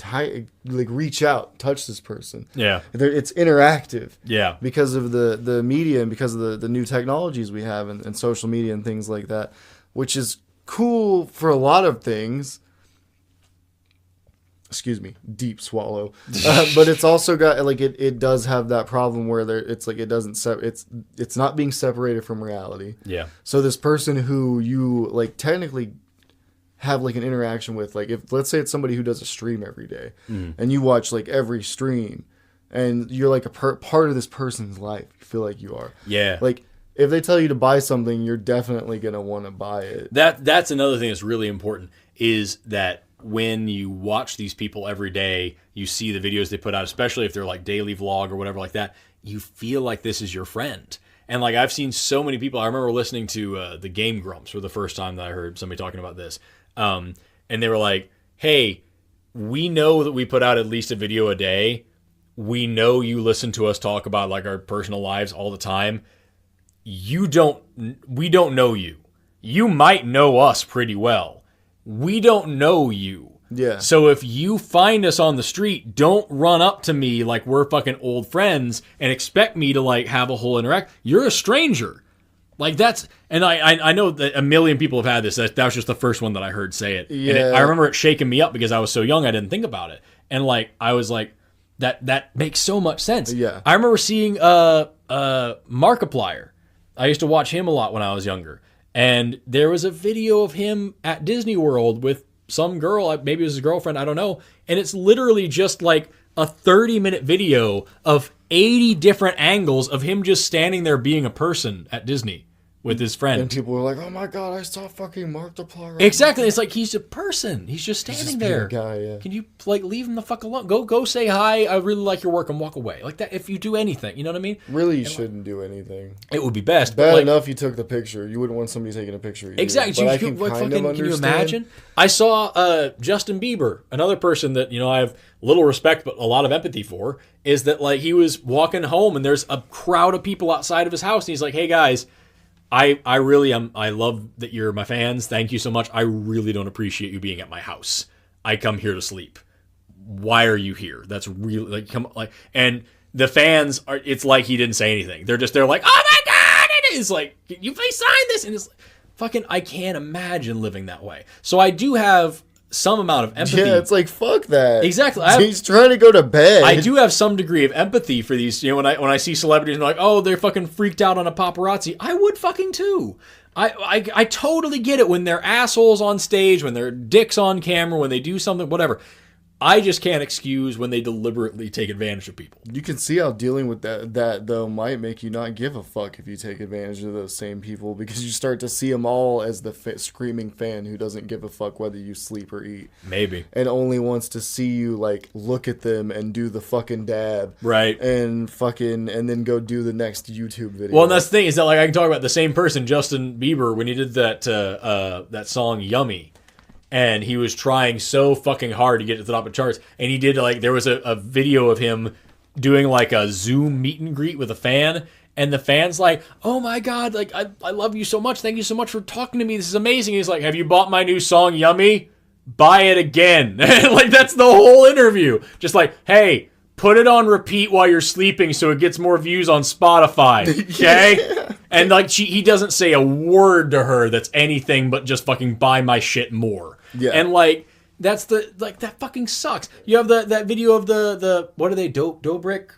reach out, touch this person. Yeah. It's interactive. Yeah. Because of the media and because of the new technologies we have and social media and things like that, which is cool for a lot of things. Excuse me, deep swallow. But it's also got, like, it does have that problem where it's like it doesn't it's not being separated from reality. Yeah. So this person who you like technically have like an interaction with, like, if let's say it's somebody who does a stream every day, and you watch like every stream, and you're like a part of this person's life. You feel like you are. Yeah. Like, if they tell you to buy something, you're definitely gonna want to buy it. That's another thing that's really important, is that when you watch these people every day, you see the videos they put out, especially if they're like daily vlog or whatever like that, you feel like this is your friend. And like, I've seen so many people. I remember listening to the Game Grumps for the first time that I heard somebody talking about this. And they were like, hey, we know that we put out at least a video a day. We know you listen to us talk about like our personal lives all the time. We don't know you. You might know us pretty well. We don't know you. Yeah. So if you find us on the street, don't run up to me like we're fucking old friends and expect me to like have a whole interact. You're a stranger. Like that's, and I know that a million people have had this. That was just the first one that I heard say it. Yeah. And I remember it shaking me up because I was so young I didn't think about it. And like I was like, that makes so much sense. Yeah. I remember seeing Markiplier. I used to watch him a lot when I was younger. And there was a video of him at Disney World with some girl, maybe it was his girlfriend, I don't know. And it's literally just like a 30-minute video of 80 different angles of him just standing there being a person at Disney with his friend. And people were like, "Oh my god, I saw fucking Markiplier." Exactly. It's like he's a person. He's just standing there. Guy, yeah. Can you like leave him the fuck alone? Go say hi. I really like your work and walk away. Like that. If you do anything, you know what I mean? Really, you shouldn't do anything. It would be best. Bad but like, enough you took the picture. You wouldn't want somebody taking a picture of you. exactly. But I Can can you imagine? I saw Justin Bieber, another person that I have little respect but a lot of empathy for. Is that like he was walking home and there's a crowd of people outside of his house and he's like, "Hey guys, I really am. I love that you're my fans. Thank you so much. I really don't appreciate you being at my house. I come here to sleep. Why are you here? That's really like come like." And the fans are. It's like he didn't say anything. They're like, "Oh my god!" And it's like, "You please sign this." And it's like, fucking. I can't imagine living that way. So I do have some amount of empathy. Yeah, it's like fuck that. Exactly. He's trying to go to bed. I do have some degree of empathy for these. When I see celebrities and they're like, "Oh, they're fucking freaked out on a paparazzi," I would fucking too. I totally get it when they're assholes on stage, when they're dicks on camera, when they do something, whatever. I just can't excuse when they deliberately take advantage of people. You can see how dealing with that though might make you not give a fuck if you take advantage of those same people, because you start to see them all as the screaming fan who doesn't give a fuck whether you sleep or eat. Maybe. And only wants to see you like look at them and do the fucking dab. Right. And then go do the next YouTube video. Well, and that's the thing is that like I can talk about the same person, Justin Bieber, when he did that song "Yummy." And he was trying so fucking hard to get to the top of the charts. And he did, like, there was a video of him doing, like, a Zoom meet and greet with a fan. And the fan's like, "Oh, my God, like, I love you so much. Thank you so much for talking to me. This is amazing." He's like, "Have you bought my new song, Yummy? Buy it again." Like, that's the whole interview. Just like, "Hey, put it on repeat while you're sleeping so it gets more views on Spotify." Okay? Yeah. And, like, he doesn't say a word to her that's anything but just fucking buy my shit more. Yeah. And, like, that's that fucking sucks. You have that video of the what are they, Dobrik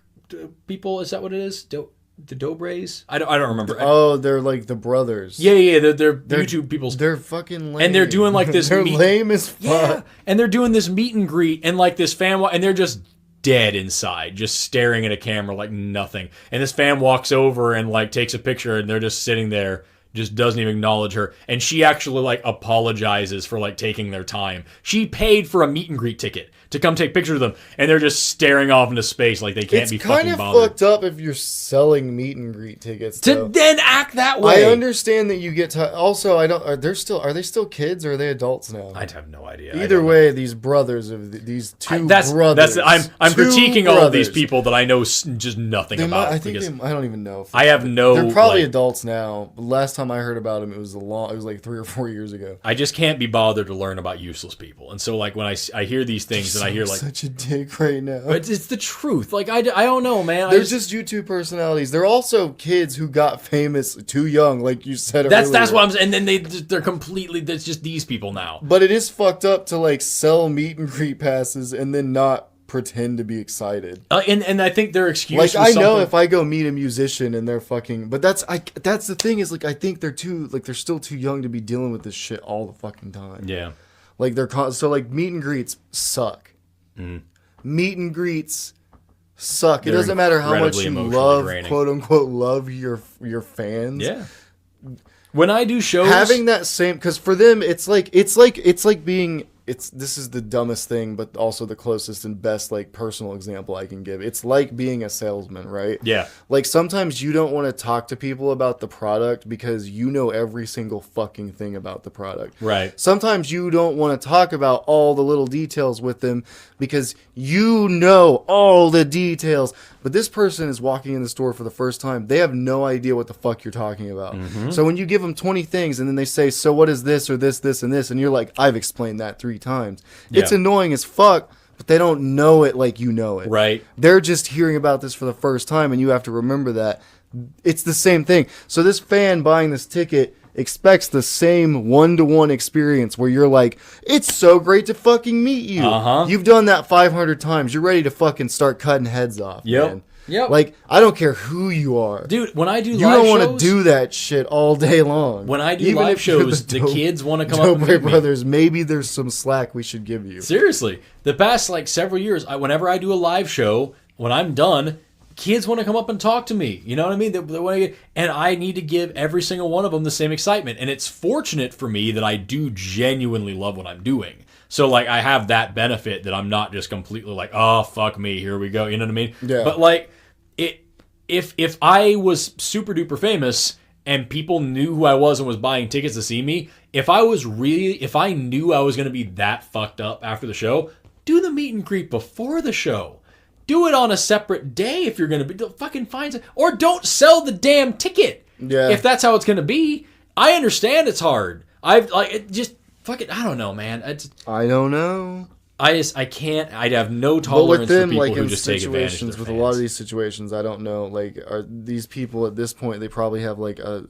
people? Is that what it is? The Dobres? I don't remember. Oh, they're like the brothers. Yeah. They're YouTube people. They're fucking lame. And they're doing, like, this. They're lame as fuck. Yeah. And they're doing this meet and greet and, like, this fan, and they're just dead inside, just staring at a camera like nothing. And this fan walks over and like takes a picture and they're just sitting there, just doesn't even acknowledge her. And she actually like apologizes for like taking their time. She paid for a meet and greet ticket to come take pictures of them, and they're just staring off into space like they can't be fucking bothered. It's kind of fucked up if you're selling meet and greet tickets to then act that way. I understand that you get to. Also, I don't. Are they still kids or are they adults now? I have no idea. Either way, these brothers of these two brothers. I'm critiquing all of these people that I know just nothing about. I don't even know. I have no. They're probably adults now. But last time I heard about them, it was like 3 or 4 years ago. I just can't be bothered to learn about useless people, and so like when I hear these things. And I hear like such a dick right now. But it's the truth. Like I don't know, man. They're just YouTube personalities. They're also kids who got famous too young, like you said earlier. That's what I'm saying. And then they're completely. That's just these people now. But it is fucked up to like sell meet and greet passes and then not pretend to be excited. And I think their excuse. Like I know if I go meet a musician and they're fucking. But that's the thing is like I think they're still too young to be dealing with this shit all the fucking time. Yeah. Like so like meet and greets suck. Meet and greets suck. It doesn't matter how much you love, draining. Quote unquote, love your fans. Yeah. When I do shows, having that same, because for them it's like being. This is the dumbest thing, but also the closest and best like personal example I can give. It's like being a salesman, right? Yeah. Like sometimes you don't want to talk to people about the product because you know every single fucking thing about the product. Right. Sometimes you don't want to talk about all the little details with them because you know all the details. But this person is walking in the store for the first time. They have no idea what the fuck you're talking about. Mm-hmm. So when you give them 20 things and then they say, so what is this or this, this, and this? And you're like, I've explained that 3 times. Yeah. It's annoying as fuck, but they don't know it like you know it. Right. They're just hearing about this for the first time, and you have to remember that. It's the same thing. So this fan buying this ticket expects the same one-to-one experience where you're like, it's so great to fucking meet you. You've done that 500 times. You're ready to fucking start cutting heads off, man. Yep. Like, I don't care who you are. Dude, when I do live shows... You don't want to do that shit all day long. When I do even live shows, the kids want to come up and meet me. Brothers, maybe there's some slack we should give you. Seriously. The past, like, several years, whenever I do a live show, when I'm done... Kids want to come up and talk to me. You know what I mean? They want to and I need to give every single one of them the same excitement. And it's fortunate for me that I do genuinely love what I'm doing. So, like, I have that benefit that I'm not just completely like, oh, fuck me, here we go. You know what I mean? Yeah. But, like, if I was super duper famous and people knew who I was and was buying tickets to see me, if I knew I was going to be that fucked up after the show, do the meet and greet before the show. Do it on a separate day if you're going to be. Fucking find it. Or don't sell the damn ticket. Yeah. If that's how it's going to be. I understand it's hard. I don't know, man. I don't know. I can't. I'd have no tolerance for people who just take advantage of their with fans. a lot of these situations, I don't know. Like, are these people at this point? They probably have like a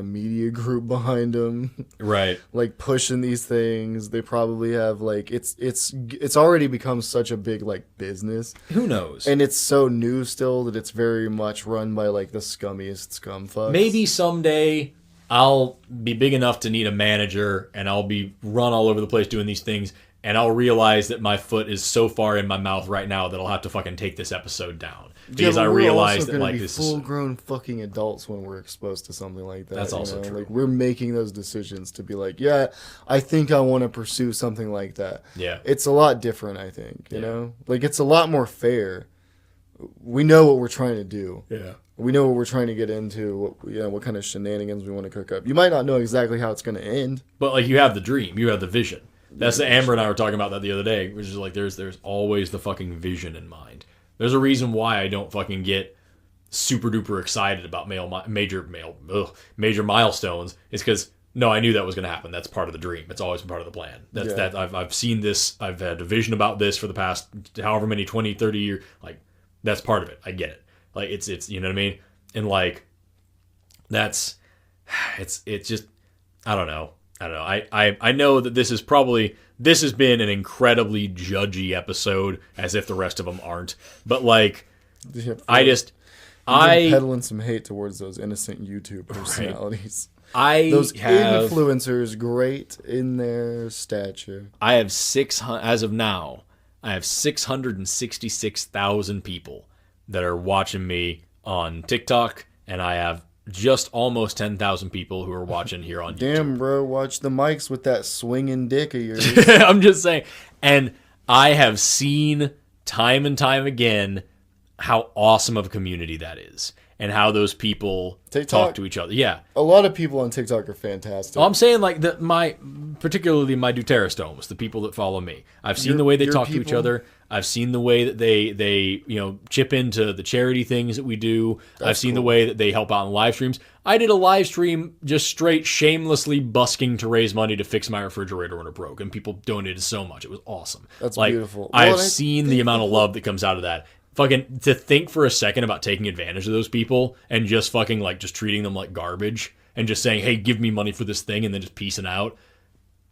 media group behind them, right? Like pushing these things. They probably have like it's already become such a big like business. Who knows? And it's so new still that it's very much run by like the scummiest scumfucks. Maybe someday I'll be big enough to need a manager, and I'll be run all over the place doing these things. And I'll realize that my foot is so far in my mouth right now that I'll have to fucking take this episode down. Because I realize that, like, this is full-grown fucking adults when we're exposed to something like that. That's also true. Like, we're making those decisions to be like, yeah, I think I want to pursue something like that. Yeah. It's a lot different, I think, you know? Like, it's a lot more fair. We know what we're trying to do. Yeah. We know what we're trying to get into, what kind of shenanigans we want to cook up. You might not know exactly how it's going to end. But, like, you have the dream. You have the vision. That's the Amber and I were talking about that the other day, which is like there's always the fucking vision in mind. There's a reason why I don't fucking get super duper excited about major milestones. It's because no, I knew that was going to happen. That's part of the dream. It's always been part of the plan. That I've seen this. I've had a vision about this for the past however many 20, 30 years. Like that's part of it. I get it. Like it's you know what I mean. And like it's just I don't know. I know that this has been an incredibly judgy episode, as if the rest of them aren't. But like, peddling some hate towards those innocent YouTube personalities. Right. Those influencers, great in their stature. I have as of now. I have 666,000 people that are watching me on TikTok, and I have just almost 10,000 people who are watching here on YouTube. Damn, bro, watch the mics with that swinging dick of yours. I'm just saying. And I have seen time and time again how awesome of a community that is and how those people talk to each other. Yeah. A lot of people on TikTok are fantastic. I'm saying like particularly my Deuterastomes, the people that follow me. I've seen the way they talk to each other. I've seen the way that they chip into the charity things that we do. I've seen the way that they help out in live streams. I did a live stream just straight shamelessly busking to raise money to fix my refrigerator when it broke, and people donated so much. It was awesome. That's beautiful. I've seen the amount of love that comes out of that. Fucking to think for a second about taking advantage of those people and just fucking like just treating them like garbage and just saying, hey, give me money for this thing, and then just piecing out.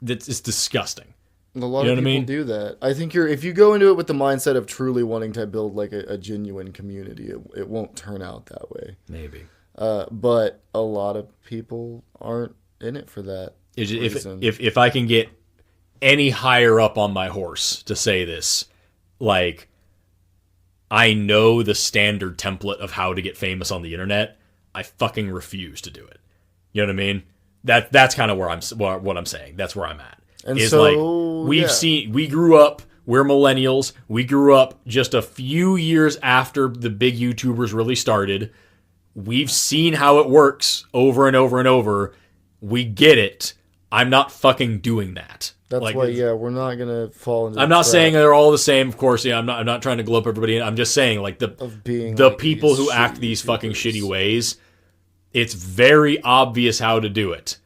It's disgusting. A lot of people do that. I think if you go into it with the mindset of truly wanting to build like a genuine community, it won't turn out that way. Maybe. But a lot of people aren't in it for that reason. If I can get any higher up on my horse to say this. Like, I know the standard template of how to get famous on the internet. I fucking refuse to do it. You know what I mean? That's kind of where what I'm saying. That's where I'm at. And is so, like, we grew up, we're millennials. We grew up just a few years after the big YouTubers really started. We've seen how it works over and over and over. We get it. I'm not fucking doing that. That's like, why, we're not gonna fall into. I'm not saying they're all the same, of course. Yeah, I'm not trying to glow up everybody. I'm just saying, like, the like people who act these fucking shitty ways. It's very obvious how to do it.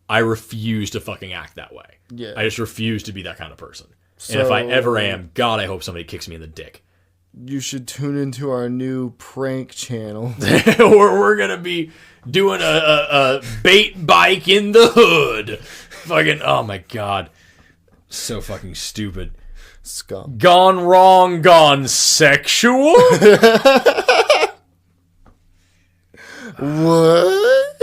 I refuse to fucking act that way. Yeah, I just refuse to be that kind of person. So, and if I ever am, God, I hope somebody kicks me in the dick. You should tune into our new prank channel. Where we're gonna be doing a bait bike in the hood. Fucking, oh my God. So fucking stupid. Scum. Gone wrong, gone sexual? What?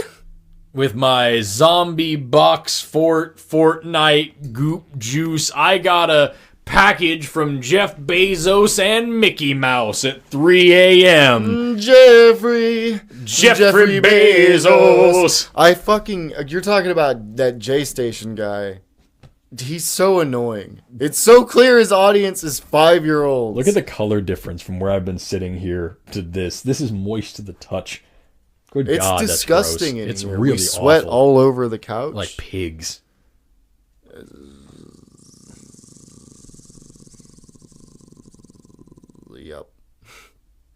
With my zombie box Fortnite goop juice, I got a package from Jeff Bezos and Mickey Mouse at 3 a.m. Jeffrey Bezos. You're talking about that J Station guy. He's so annoying. It's so clear his audience is 5-year-olds. Look at the color difference from where I've been sitting here to this. This is moist to the touch. Good it's God, disgusting that's gross. in It's here. really we sweat awful. all over the couch. Like pigs. Yep.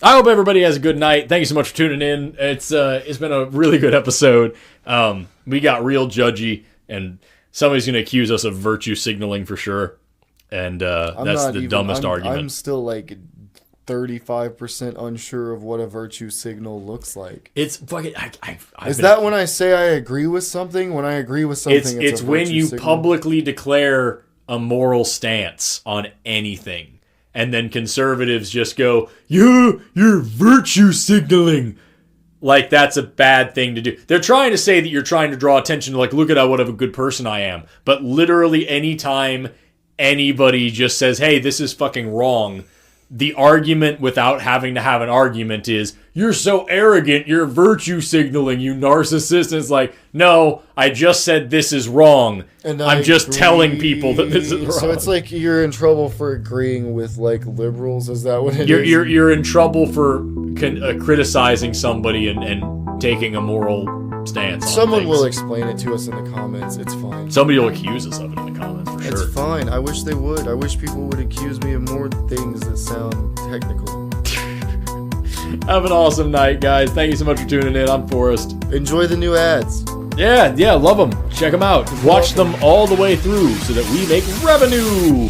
I hope everybody has a good night. Thank you so much for tuning in. It's been a really good episode. We got real judgy, and somebody's going to accuse us of virtue signaling for sure. And that's the dumbest argument. I'm still like 35% unsure of what a virtue signal looks like. It's fucking. Is that when I say I agree with something? When I agree with something, it's when you signal? publicly declare a moral stance on anything, and then conservatives just go, "You're virtue signaling." Like, that's a bad thing to do. They're trying to say that you're trying to draw attention to, like, look at what of a good person I am. But literally anytime anybody just says, hey, this is fucking wrong, the argument without having to have an argument is, you're so arrogant, you're virtue signaling, you narcissist. And it's like, no, I just said this is wrong. And I'm just telling people that this is wrong. So it's like you're in trouble for agreeing with, like, liberals? Is that what it is? You're in trouble for criticizing somebody and taking a moral stance on Someone things. will explain it to us in the comments. It's fine. Somebody will accuse us of it in the comments, for sure. It's fine. I wish they would. I wish people would accuse me of more things that sound technical. Have an awesome night, guys. Thank you so much for tuning in. I'm Forrest. Enjoy the new ads. Yeah, love them. Check them out. Watch them all the way through so that we make revenue.